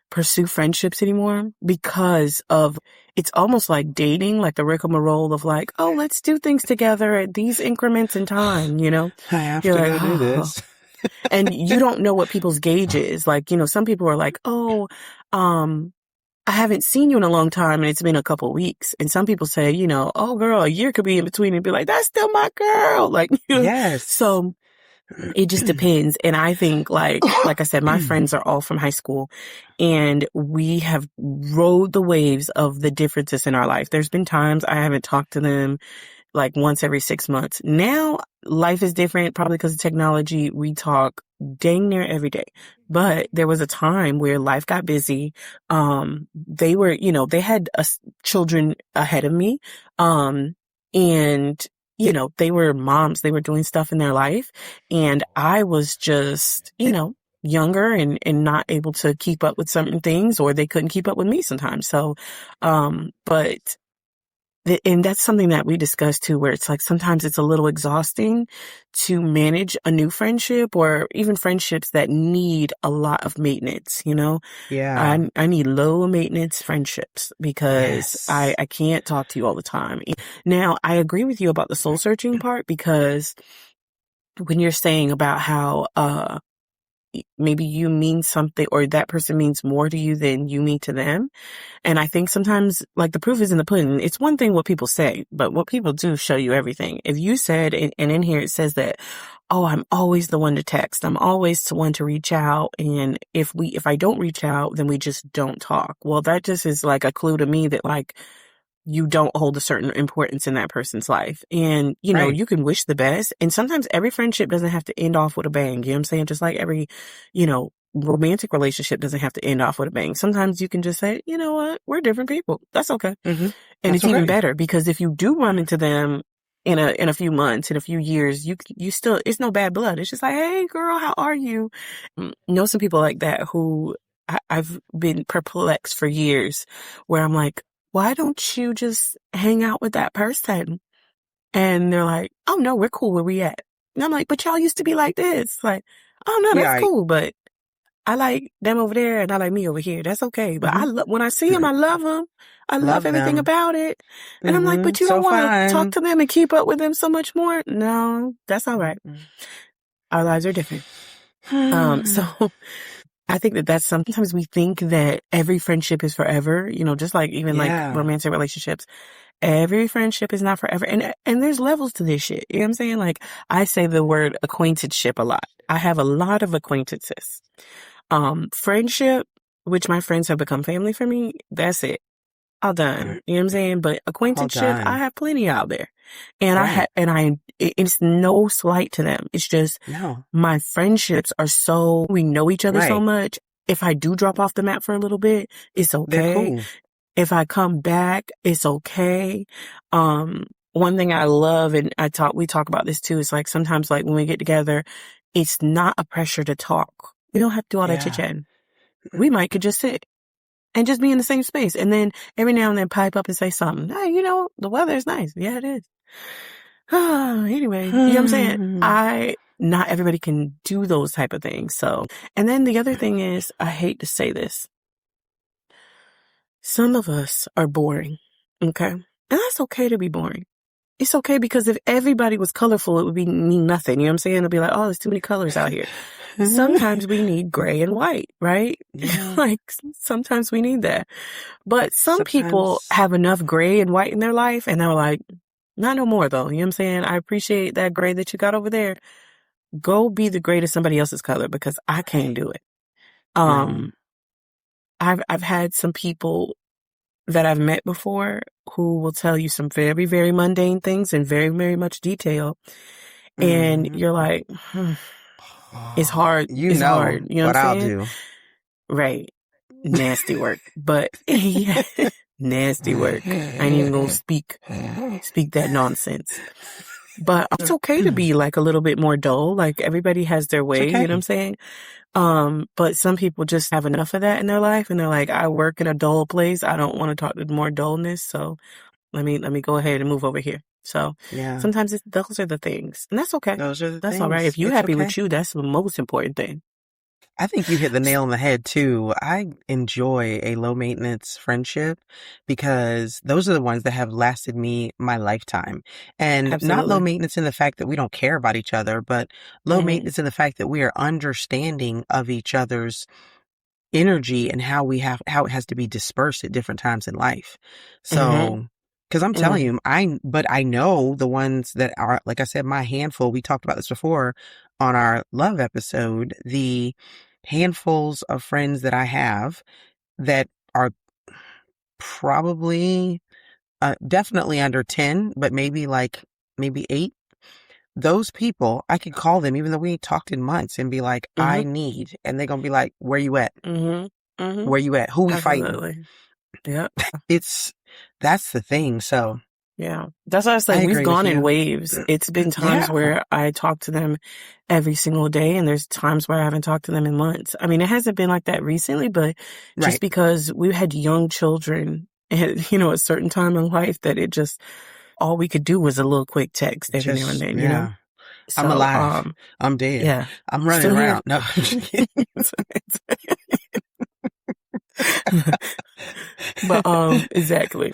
pursue friendships anymore because of it's almost like dating, like the rigmarole of like, oh, let's do things together at these increments in time, you know? I have You're to like, go do oh, this. and you don't know what people's gauge is. Like, you know, some people are like, oh, I haven't seen you in a long time and it's been a couple of weeks. And some people say, you know, oh girl, a year could be in between and be like, that's still my girl. Like, you know, Yes. so it just depends. And I think like I said, my friends are all from high school and we have rode the waves of the differences in our life. There's been times I haven't talked to them like once every 6 months. Now life is different, probably because of technology. We talk dang near every day. But there was a time where life got busy. They were, you know, they had children ahead of me. And, you know, they were moms. They were doing stuff in their life. And I was just, you know, younger and not able to keep up with certain things, or they couldn't keep up with me sometimes. So, but and that's something that we discussed too, where it's like sometimes it's a little exhausting to manage a new friendship or even friendships that need a lot of maintenance, you know? Yeah. I need low maintenance friendships because Yes. I can't talk to you all the time. Now, I agree with you about the soul searching part because when you're saying about how, maybe you mean something or that person means more to you than you mean to them. And I think sometimes, like, the proof is in the pudding. It's one thing what people say, but what people do show you everything. If you said, and in here it says that, oh, I'm always the one to text. I'm always the one to reach out. And if I don't reach out, then we just don't talk. Well, that just is like a clue to me that like, you don't hold a certain importance in that person's life. And, you know, Right. you can wish the best. And sometimes every friendship doesn't have to end off with a bang. You know what I'm saying? Just like every, you know, romantic relationship doesn't have to end off with a bang. Sometimes you can just say, you know what? We're different people. That's okay. Mm-hmm. And That's it's even okay. better because if you do run into them in a few months, in a few years, you still, it's no bad blood. It's just like, hey girl, how are you? Know some people like that who I've been perplexed for years where I'm like, why don't you just hang out with that person? And they're like, oh no, we're cool where we at. And I'm like, but y'all used to be like this. Like, oh no, that's Yeah. cool. But I like them over there and I like me over here. That's okay. But Mm-hmm. when I see them, I love them. I love Love everything them. about it. And I'm like, Mm-hmm. but you So don't want to talk fun. to them and keep up with them so much more? No, that's all right. Our lives are different. So I think that that's sometimes we think that every friendship is forever, you know, just like even like Yeah. romantic relationships. Every friendship is not forever. And there's levels to this shit. You know what I'm saying? Like I say the word acquaintanceship a lot. I have a lot of acquaintances. Friendship, which my friends have become family for me, that's it. All done. You know what I'm saying? But All acquaintanceship, I done. have plenty out there. And Right. it's no slight to them. It's just No. my friendships are so, we know each other so Right. much. If I do drop off the map for a little bit, it's They're okay. cool. If I come back, it's okay. One thing I love, and we talk about this too, is like sometimes like when we get together, it's not a pressure to talk. We don't have to do all that chit Yeah. chatting. We might could just sit and just be in the same space. And then every now and then pipe up and say something. Hey, you know, the weather is nice. Yeah, it is. Anyway, you know what I'm saying? Not everybody can do those type of things. So, and then the other thing is, I hate to say this. Some of us are boring. Okay. And that's okay to be boring. It's okay because if everybody was colorful, it would mean nothing. You know what I'm saying? It'll be like, oh, there's too many colors out here. Sometimes we need gray and white, right? Yeah. Like sometimes we need that. But some people have enough gray and white in their life and they're like, not no more though. You know what I'm saying? I appreciate that gray that you got over there. Go be the gray to somebody else's color because I can't do it. No. I've had some people that I've met before who will tell you some very, very mundane things in very, very much detail. And Mhm. you're like, it's hard. You It's know hard. You know what what I'm I'll saying? do. Right. Nasty work. But yeah, nasty work. I ain't even gonna speak that nonsense. But it's okay to be like a little bit more dull. Like everybody has their It's way, you know what I'm okay. saying? But some people just have enough of that in their life and they're like, I work in a dull place. I don't want to talk to more dullness. So let me go ahead and move over here. So Yeah. sometimes those are the things. And that's okay. Those are the That's all right. things. If you It's happy okay. with you, that's the most important thing. I think you hit the nail on the head too. I enjoy a low maintenance friendship because those are the ones that have lasted me my lifetime. And not low Absolutely. maintenance in the fact that we don't care about each other, but low Hmm. maintenance in the fact that we are understanding of each other's energy and how it has to be dispersed at different times in life. Hmm. So, because I'm telling Hmm. you, but I know the ones that are, like I said, my handful, we talked about this before on our love episode, the handfuls of friends that I have that are probably definitely under 10, but maybe 8. Those people, I could call them even though we ain't talked in months and be like, Hmm. I need, and they're going to be like, where you at? Hmm. Hmm. Where you at? Who we fighting? Absolutely. Yep. It's That's the thing. So Yeah. That's why I was I like, we've agree with gone in you. waves. It's been times Yeah. where I talk to them every single day, and there's times where I haven't talked to them in months. I mean, it hasn't been like that recently, but just Right. because we had young children at, a certain time in life that it just, all we could do was a little quick text every now and Just, then. yeah. I'm So, alive. I'm dead. yeah, I'm running still here. around. No. But, exactly.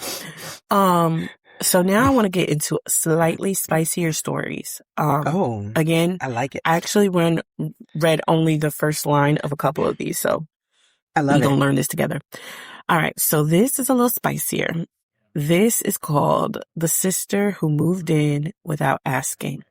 So now I want to get into slightly spicier stories. Oh, Again, I like I it. actually read only the first line of a couple of these, so I we're love gonna it. learn this together. All right, so this is a little spicier. This is called The Sister Who Moved In Without Asking.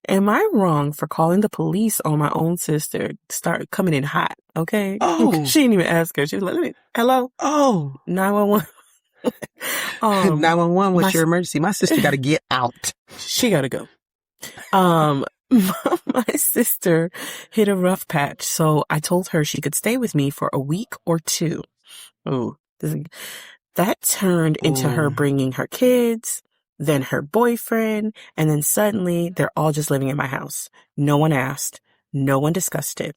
Am I wrong for calling the police on my own sister? Start coming in hot, okay? Oh, She didn't even ask her. She was like, hello, oh. 911. Um, 911, my what's your emergency? My sister got to get out. she gotta go. Um, my sister hit a rough patch, so I told her she could stay with me for a week or two. Oh, that turned into her Oh, bringing her kids, then her boyfriend, and then suddenly they're all just living in my house. No one asked. No one discussed it.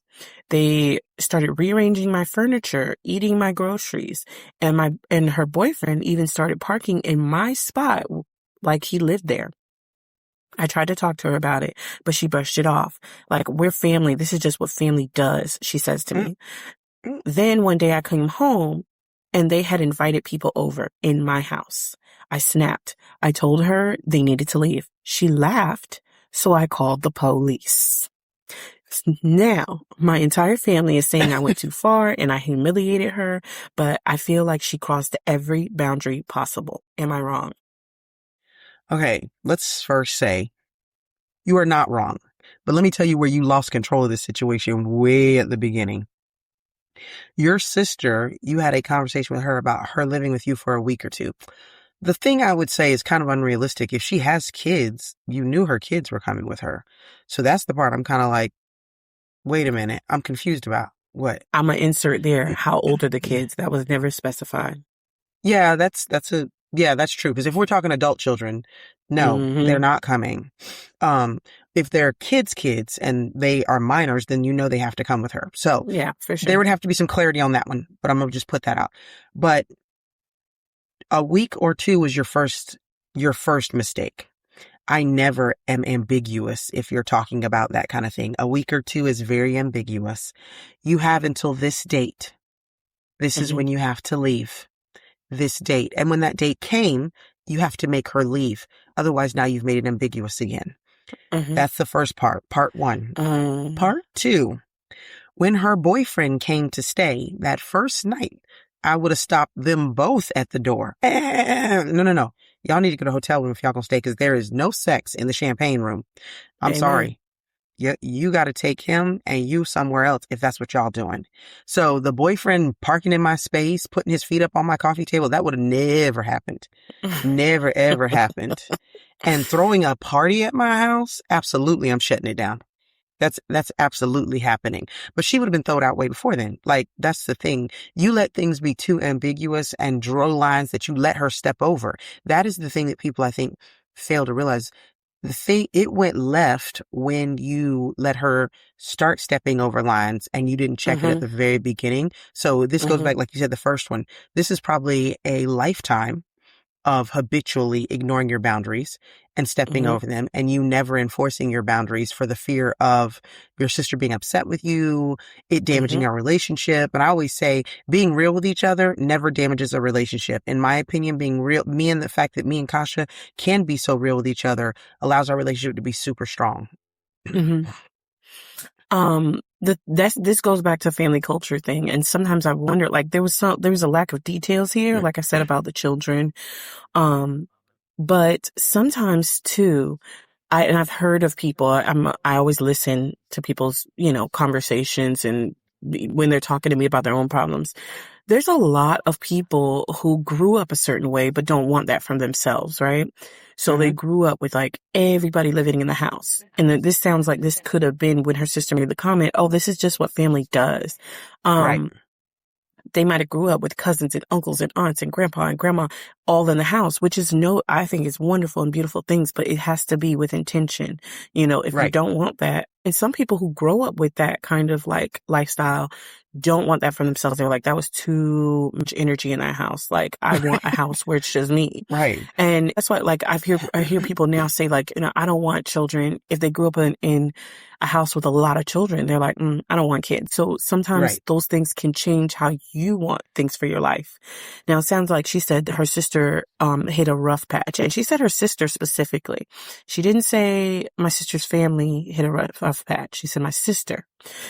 They started rearranging my furniture, eating my groceries, and her boyfriend even started parking in my spot like he lived there. I tried to talk to her about it, but she brushed it off. Like, we're family. This is just what family does, she says to mm, me. mm. Then one day I came home and they had invited people over in my house. I snapped. I told her they needed to leave. She laughed, so I called the police. Now, my entire family is saying I went too far and I humiliated her, but I feel like she crossed every boundary possible. Am I wrong? Okay, let's first say you are not wrong. But let me tell you where you lost control of this situation way at the beginning. Your sister, you had a conversation with her about her living with you for a week or two. The thing I would say is kind of unrealistic. If she has kids, you knew her kids were coming with her. So that's the part I'm kind of like, wait a minute, I'm confused about. What? I'm going to insert there. How old are the kids? That was never specified. Yeah, that's true. Because if we're talking adult children, no, they're Mm-hmm. not coming. Um, if they're kids and they are minors, then you know they have to come with her. So Yeah, for there sure. would have to be some clarity on that one, but I'm gonna just put that out. But a week or two was your first mistake. I never am ambiguous if you're talking about that kind of thing. A week or two is very ambiguous. You have until this date. This is Mm-hmm. when you have to leave. This date. And when that date came, you have to make her leave. Otherwise, now you've made it ambiguous again. Mm-hmm. That's the first part. Part one. Mm-hmm. Part two. When her boyfriend came to stay that first night, I would have stopped them both at the door. No. Y'all need to go to a hotel room if y'all gonna stay because there is no sex in the champagne room. I'm Amen. sorry. you got to take him and you somewhere else if that's what y'all doing. So the boyfriend parking in my space, putting his feet up on my coffee table, that would have never happened. Never, ever happened. And throwing a party at my house, absolutely, I'm shutting it down. That's absolutely happening. But she would have been thrown out way before then. Like, that's the thing. You let things be too ambiguous and draw lines that you let her step over. That is the thing that people, I think, fail to realize. It went left when you let her start stepping over lines and you didn't check it at the very beginning. So this goes back, like you said, the first one. This is probably a lifetime of habitually ignoring your boundaries and stepping over them, and you never enforcing your boundaries for the fear of your sister being upset with you, it damaging our relationship. And I always say being real with each other never damages a relationship. In my opinion, being real, the fact that me and Kasha can be so real with each other allows our relationship to be super strong. This goes back to family culture thing. And sometimes I wonder, like, there was a lack of details here, like I said, about the children. But sometimes too, I've heard of people, I always listen to people's, conversations and when they're talking to me about their own problems. There's a lot of people who grew up a certain way, but don't want that from themselves, right? So they grew up with like everybody living in the house. And then this sounds like this could have been when her sister made the comment, oh, this is just what family does. Right. They might have grew up with cousins and uncles and aunts and grandpa and grandma all in the house, which is I think is wonderful and beautiful things, but it has to be with intention. If you don't want that, and some people who grow up with that kind of like lifestyle don't want that for themselves. They're like, that was too much energy in that house. Like, I want a house where it's just me. Right. And that's why, like, I hear people now say, like, I don't want children. If they grew up in a house with a lot of children, they're like, I don't want kids. So sometimes those things can change how you want things for your life. Now, it sounds like she said her sister hit a rough patch. And she said her sister specifically. She didn't say my sister's family hit a rough patch. She said my sister.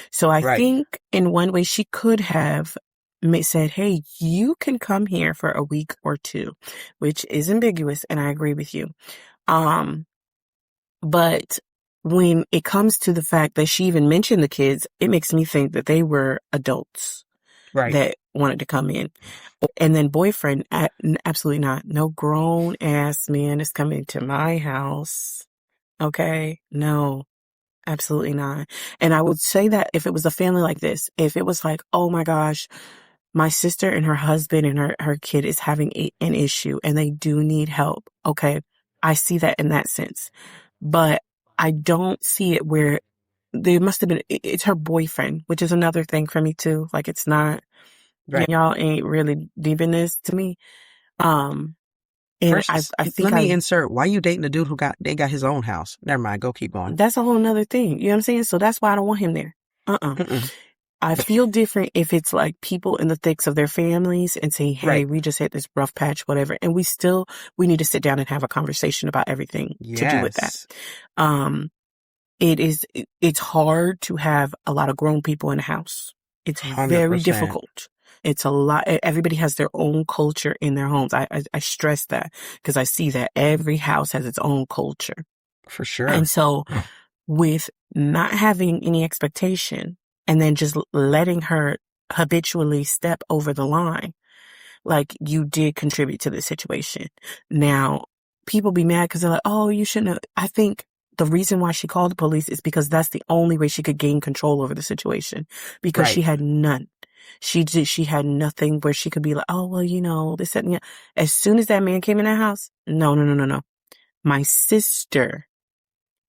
So I think in one way she could have said, hey, you can come here for a week or two, which is ambiguous. And I agree with you. But when it comes to the fact that she even mentioned the kids, it makes me think that they were adults that wanted to come in. And then boyfriend, absolutely not. No grown ass man is coming to my house. Okay. No. Absolutely not. And I would say that if it was a family like this, if it was like, oh my gosh, my sister and her husband and her kid is having an issue and they do need help. Okay. I see that in that sense, but I don't see it where there must have been, it's her boyfriend, which is another thing for me too. Like, it's not, y'all ain't really deep in this to me. And First, I think let me insert, why you dating a dude who got his own house? Never mind. Go keep going. That's a whole nother thing. You know what I'm saying? So that's why I don't want him there. I feel different if it's like people in the thicks of their families and say, hey, we just hit this rough patch, whatever. And we need to sit down and have a conversation about everything to do with that. It's hard to have a lot of grown people in the house. It's 100%. Very difficult. It's a lot. Everybody has their own culture in their homes. I stress that because I see that every house has its own culture. For sure. And so with not having any expectation and then just letting her habitually step over the line, like, you did contribute to the situation. Now, people be mad because they're like, oh, you shouldn't have. I think the reason why she called the police is because that's the only way she could gain control over the situation, because she had none. She had nothing where she could be like, oh, well, this, that, and that. As soon as that man came in that house, no. My sister,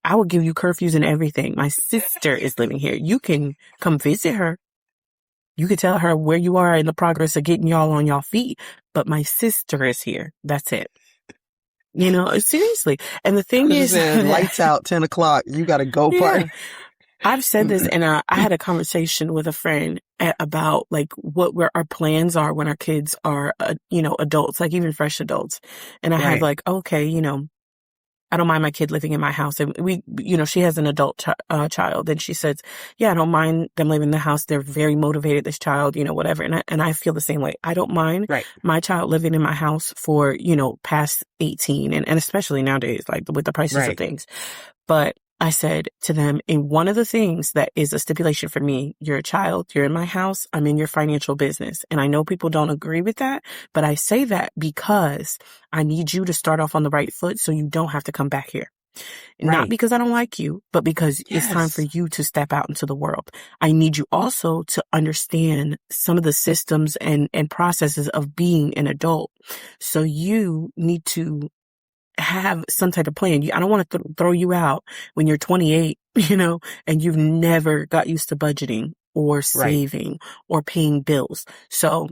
I will give you curfews and everything. My sister is living here. You can come visit her. You can tell her where you are in the progress of getting y'all on y'all feet. But my sister is here. That's it. Seriously. And the thing is, lights out 10 o'clock. You got to go party. I've said this, and I had a conversation with a friend about like where our plans are when our kids are, adults, like even fresh adults. And I had like, okay, I don't mind my kid living in my house. And she has an adult child, and she says, yeah, I don't mind them living in the house. They're very motivated, this child, whatever. And I feel the same way. I don't mind my child living in my house for, past 18 and especially nowadays, like with the prices of things. But I said to them, and one of the things that is a stipulation for me, you're a child, you're in my house, I'm in your financial business. And I know people don't agree with that, but I say that because I need you to start off on the right foot so you don't have to come back here. Not Right. because I don't like you, but because it's time for Yes. you to step out into the world. I need you also to understand some of the systems and processes of being an adult. So you need to have some type of plan. I don't want to throw you out when you're 28, and you've never got used to budgeting or Right. saving or paying bills. So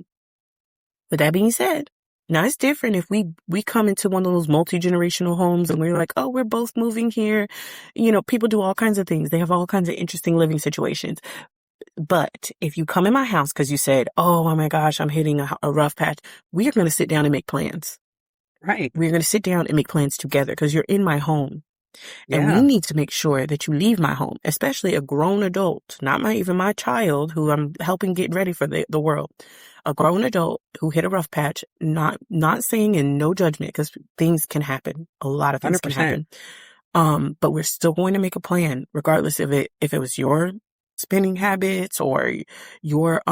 with that being said, now it's different if we come into one of those multi-generational homes and we're like, oh, we're both moving here. People do all kinds of things. They have all kinds of interesting living situations. But if you come in my house because you said, oh my gosh, I'm hitting a rough patch, we are going to sit down and make plans. Right. We're going to sit down and make plans together because you're in my home. And we Yeah. need to make sure that you leave my home, especially a grown adult, not even my child who I'm helping get ready for the world. A grown adult who hit a rough patch, not saying in no judgment because things can happen. A lot of things can 100%. happen. But we're still going to make a plan regardless of if it was your spending habits or your,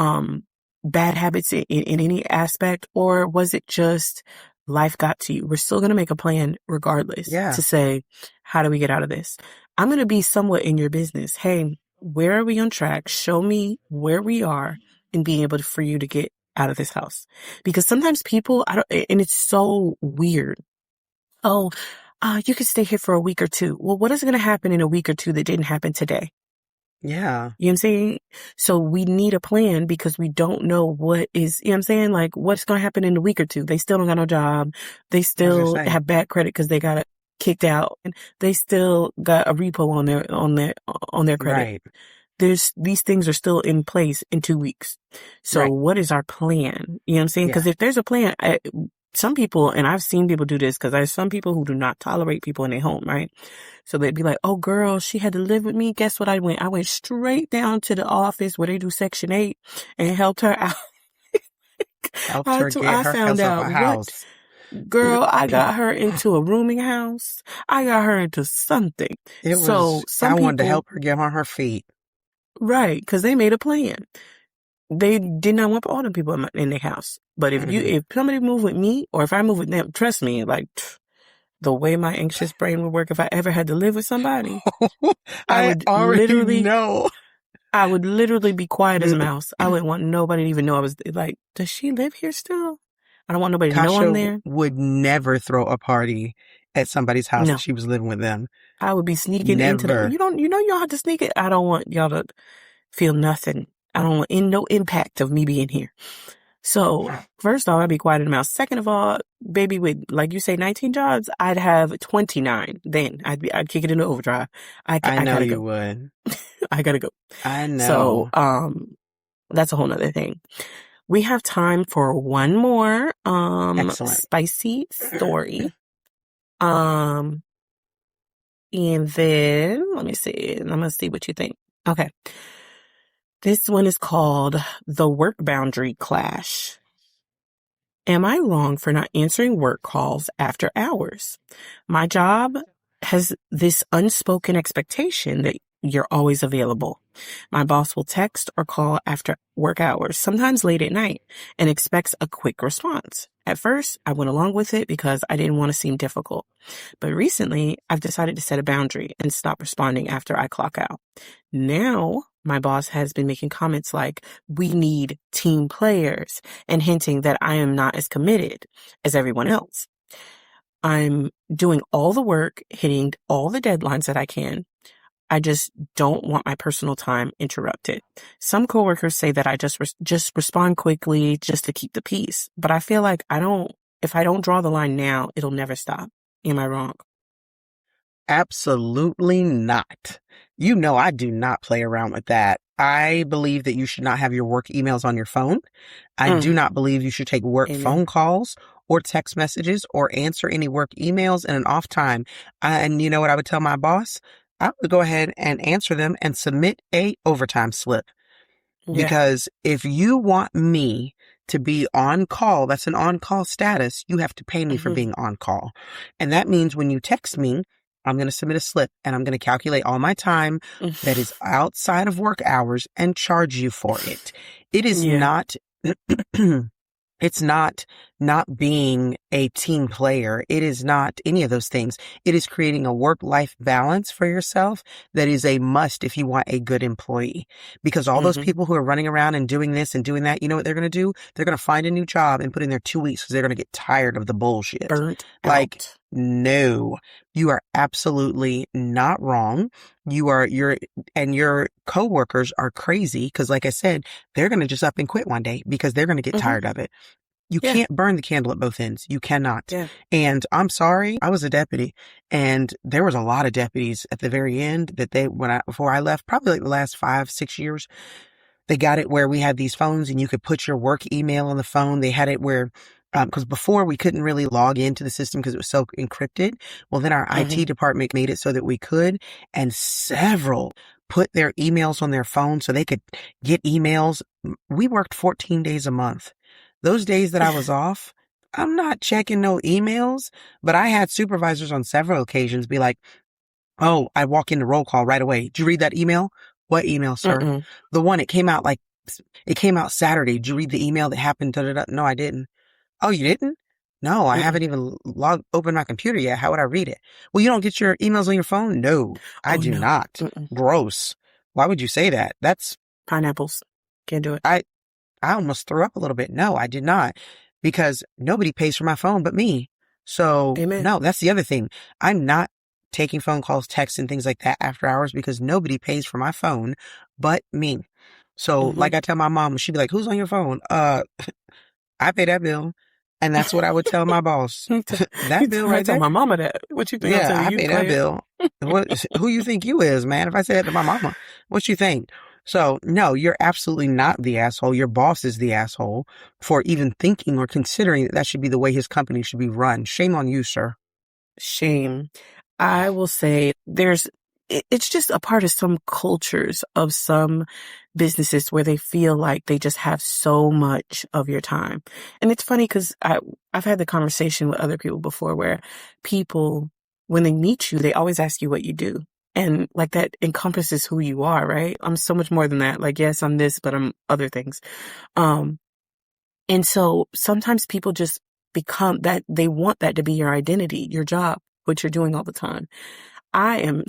bad habits in any aspect, or was it just life got to you? We're still going to make a plan regardless Yeah. to say, how do we get out of this? I'm going to be somewhat in your business. Hey, where are we on track? Show me where we are and being able for you to get out of this house. Because sometimes people, and it's so weird. Oh, you could stay here for a week or two. Well, what is going to happen in a week or two that didn't happen today? Yeah. You know what I'm saying? So we need a plan because we don't know what is, you know what I'm saying? Like what's going to happen in a week or two. They still don't got no job. They I was still gonna say. have bad credit because they got kicked out, and they still got a repo on their credit. Right. These things are still in place in 2 weeks. So Right. what is our plan? You know what I'm saying? Yeah. Because if there's a plan, some people, and I've seen people do this because there's some people who do not tolerate people in their home, right? So they'd be like, oh girl, she had to live with me. Guess what I went? I went straight down to the office where they do Section 8 and helped her out. Helped her get I her found herself out a what, house. girl, I got her into a rooming house. I got her into something. It So was, some I wanted to people, help her get on her feet. right, because they made a plan. They did not want all the people in their house. But if Mhm. if somebody moved with me or if I move with them, trust me, like the way my anxious brain would work, if I ever had to live with somebody, I I would already literally, know. be quiet as a mouse. I wouldn't want nobody to even know I was like, does she live here still? I don't want nobody to know I'm Kasha there. would never throw a party at somebody's house No, if she was living with them. I would be sneaking into Never. y'all have to sneak it. I don't want y'all to feel nothing. I don't want no impact of me being here. So first off, I'd be quiet in the mouth. Second of all, baby, with like you say, 19 jobs, I'd have 29. Then I'd kick it into overdrive. I I know gotta you go. would. I gotta go. I So, know. that's a whole nother thing. We have time for one more, Excellent. spicy story. And then let me see. I'm gonna see what you think. Okay. This one is called The Work Boundary Clash. Am I wrong for not answering work calls after hours? My job has this unspoken expectation that you're always available. My boss will text or call after work hours, sometimes late at night, and expects a quick response. At first, I went along with it because I didn't want to seem difficult. But recently, I've decided to set a boundary and stop responding after I clock out. Now, my boss has been making comments like, we need team players, and hinting that I am not as committed as everyone else. I'm doing all the work, hitting all the deadlines that I can. I just don't want my personal time interrupted. Some coworkers say that I just respond quickly just to keep the peace. But I feel like if I don't draw the line now, it'll never stop. Am I wrong? Absolutely not. You know, I do not play around with that. I believe that you should not have your work emails on your phone. I do not believe you should take work Amen. phone calls or text messages or answer any work emails in an off time. And you know what I would tell my boss? I would go ahead and answer them and submit a overtime slip. Yeah. Because if you want me to be on call, that's an on call status, you have to pay me for being on call. And that means when you text me, I'm going to submit a slip and I'm going to calculate all my time that is outside of work hours and charge you for it. It is Yeah. not, it's not being a team player. It is not any of those things. It is creating a work-life balance for yourself that is a must if you want a good employee. Because all those people who are running around and doing this and doing that, you know what they're going to do? They're going to find a new job and put in their 2 weeks because they're going to get tired of the bullshit. Burnt Like, out. no, you are absolutely not wrong. And your coworkers are crazy because, like I said, they're going to just up and quit one day because they're going to get tired of it. You can't burn the candle at both ends. You cannot. Yeah. And I'm sorry, I was a deputy, and there was a lot of deputies at the very end that before I left, probably like the last 5-6 years, they got it where we had these phones and you could put your work email on the phone. They had it where, because before we couldn't really log into the system because it was so encrypted. Well, then our IT department made it so that we could, and several put their emails on their phone so they could get emails. We worked 14 days a month. Those days that I was off, I'm not checking no emails, but I had supervisors on several occasions be like, oh, I walk into roll call right away. Did you read that email? What email, sir? The one, it came out Saturday. Did you read the email that happened? Da-da-da? No, I didn't. Oh, you didn't? No, I haven't even opened my computer yet. How would I read it? Well, you don't get your emails on your phone? No, I do not. Gross. Why would you say that? That's pineapples. Can't do it. I almost threw up a little bit. No, I did not, because nobody pays for my phone but me. So no, that's the other thing. I'm not taking phone calls, texts, and things like that after hours because nobody pays for my phone but me. So like I tell my mom, she'd be like, who's on your phone? I pay that bill. And that's what I would tell my boss. That bill right there. I tell my mama that. What you think? Yeah, I pay that bill. Who you think you is, man? If I say that to my mama, what you think? So no, you're absolutely not the asshole. Your boss is the asshole for even thinking or considering that should be the way his company should be run. Shame on you, sir. Shame. I will say it's just a part of some cultures of some businesses where they feel like they just have so much of your time. And it's funny because I've had the conversation with other people before where people, when they meet you, they always ask you what you do. And like that encompasses who you are, right? I'm so much more than that. Like, yes, I'm this, but I'm other things. And so sometimes people just become that, they want that to be your identity, your job, what you're doing all the time. I am,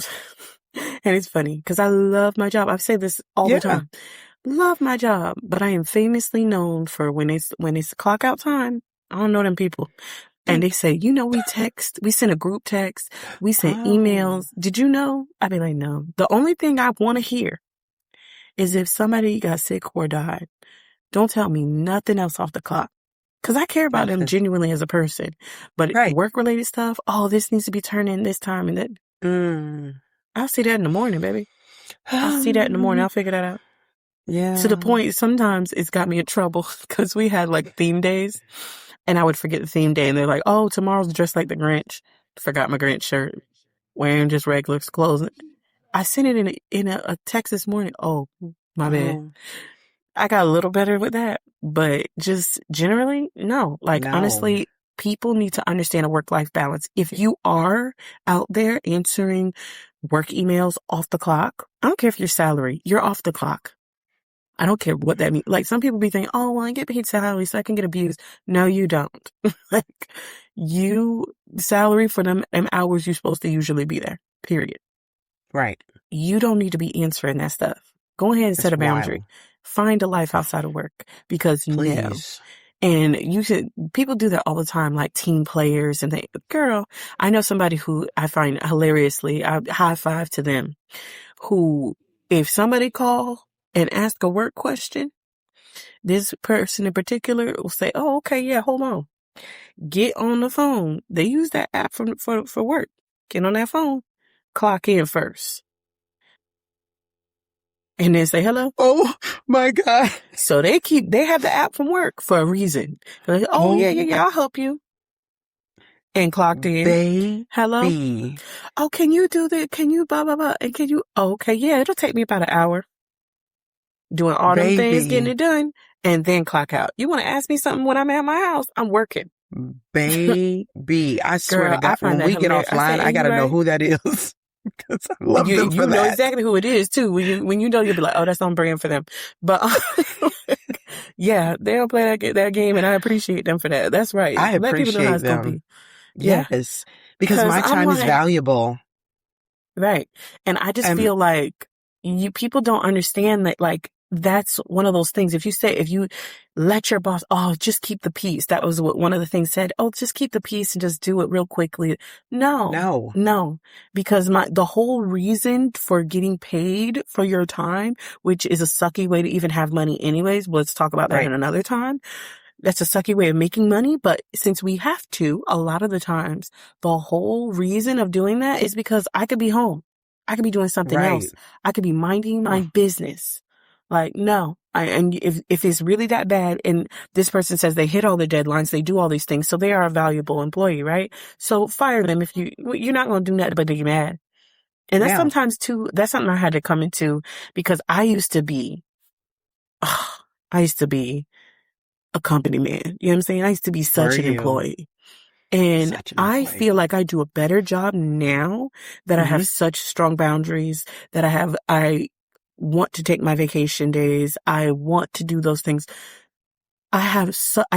and it's funny because I love my job. I've said this all the time. Love my job, but I am famously known for when it's clock out time. I don't know them people. And they say, we send a group text, we send emails. Did you know? I'd be like, no. The only thing I want to hear is if somebody got sick or died. Don't tell me nothing else off the clock. Because I care about them genuinely as a person. But work-related stuff, this needs to be turned in this time and that. I'll see that in the morning, baby. I'll see that in the morning. I'll figure that out. Yeah. To the point, sometimes it's got me in trouble because we had like theme days and I would forget the theme day and they're like, oh, tomorrow's dressed like the Grinch. Forgot my Grinch shirt. Wearing just regular clothes. I sent it in a text this morning. Oh, my bad. I got a little better with that, but just generally, no. Like, honestly, people need to understand a work-life balance. If you are out there answering work emails off the clock, I don't care if you're salary, you're off the clock. I don't care what that means. Like, some people be thinking, oh, well, I get paid salary so I can get abused. No, you don't. Like, salary for them hours you're supposed to usually be there, period. Right. You don't need to be answering that stuff. Go ahead and set a boundary. Wild. Find a life outside of work because Please. And people do that all the time, like team players and girl, I know somebody who I find hilariously, I high five to them, who, if somebody call and ask a work question, this person in particular will say, oh, okay, yeah, hold on. Get on the phone. They use that app for work. Get on that phone. Clock in first. And then say hello. Oh my God. So they have the app from work for a reason. They're like, yeah, I'll help you. And clocked in. Hello. Oh, can you do that? Can you blah, blah, blah? And can you, okay, yeah, it'll take me about an hour. Doing all them things, getting it done, and then clock out. You want to ask me something when I'm at my house? I'm working. Baby, I swear to Girl, I God, find when that we get hilarious. I offline, said, I and gotta you know right. who that is because I love them You for know that. exactly who it is too. When you know, you'll be like, oh, that's on brand for them. But yeah, they don't play that game, and I appreciate them for that. That's right. I Let people know how appreciate it's gonna them. be. Yeah, Yes, because because my I'm time is like, valuable. right. And I just And feel like people don't understand that, like, that's one of those things. If you let your boss, oh, just keep the peace. That was what one of the things said. Oh, just keep the peace and just do it real quickly. No, no, no, because the whole reason for getting paid for your time, which is a sucky way to even have money anyways. Let's talk about that right, in another time. That's a sucky way of making money. But since we have to, a lot of the times, the whole reason of doing that is because I could be home. I could be doing something right. else. I could be minding my business. Like, no. And if it's really that bad and this person says they hit all the deadlines, they do all these things, so they are a valuable employee, right? So fire them if you're not going to do nothing but get mad. And that's Yeah, sometimes too, that's something I had to come into because I used to be, I used to be a company man. You know what I'm saying? I used to be were such an you employee. And such an I employee? feel like I do a better job now that I have Hmm. such strong boundaries, that I want to take my vacation days. I want to do those things. I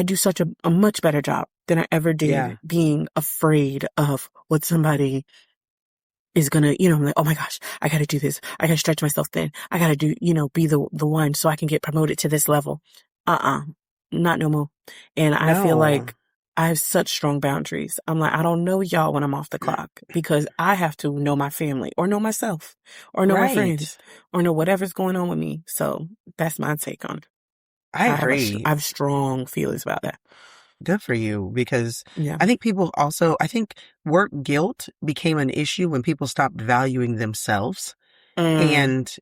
do such a much better job than I ever Yeah, did being afraid of what somebody is gonna, I'm like, oh my gosh, I gotta do this. I gotta stretch myself thin. I gotta do, be the one so I can get promoted to this level. Uh-uh, not no more. And I feel no, like I have such strong boundaries. I'm like, I don't know y'all when I'm off the clock because I have to know my family or know myself or know my friends right. or know whatever's going on with me. So that's my take on it. I agree. I have strong feelings about that. Good for you because Yeah. I think I think work guilt became an issue when people stopped valuing themselves. Mm, And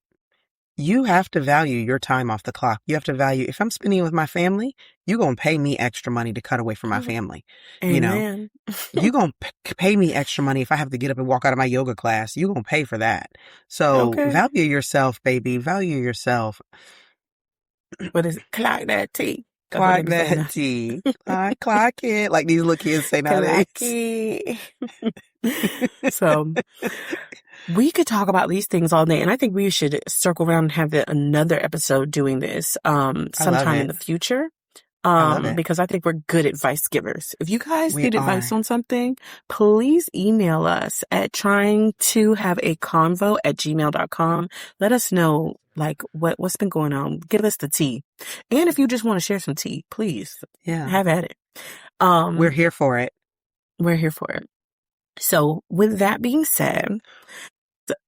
you have to value your time off the clock. You have to value, if I'm spending it with my family, you going to pay me extra money to cut away from my family. You know, amen. you going to pay me extra money if I have to get up and walk out of my yoga class. You going to pay for that. So Okay. value yourself, baby. Value yourself. What is it? Clock that T. That's what they Clock be saying that now. T. Clock it. Like these little kids say Clock nowadays. it. So we could talk about these things all day, and I think we should circle around and have another episode doing this I love sometime in it. the future. I love it. Because I think we're good advice givers. If you guys We need advice are. on something, please email us at trying to have a convo at gmail.com. Let us know, like, what's been going on. Give us the tea. And if you just want to share some tea, please Yeah. have at it. We're Um, here for it. we're here for it. So with that being said,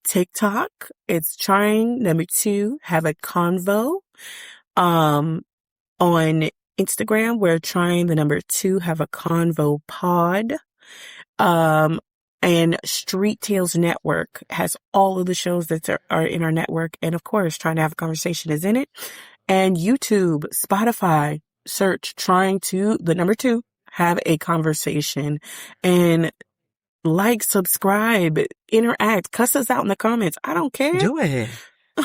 TikTok, it's trying number 2, have a convo. Um, On Instagram, we're trying the number 2, have a convo pod. Um, and Street Tales Network has all of the shows that are in our network. And of course, Trying to Have a Conversation is in it. And YouTube, Spotify, search trying to, the number 2, have a conversation. And like, subscribe, interact, cuss us out in the comments. I don't care. Do it.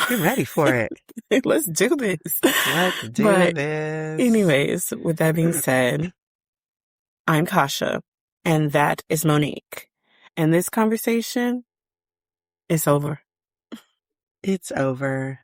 We're ready for it. Let's do this. Let's do But this. anyways, with that being said, I'm Kasha, and that is Monique. And this conversation is over. It's over.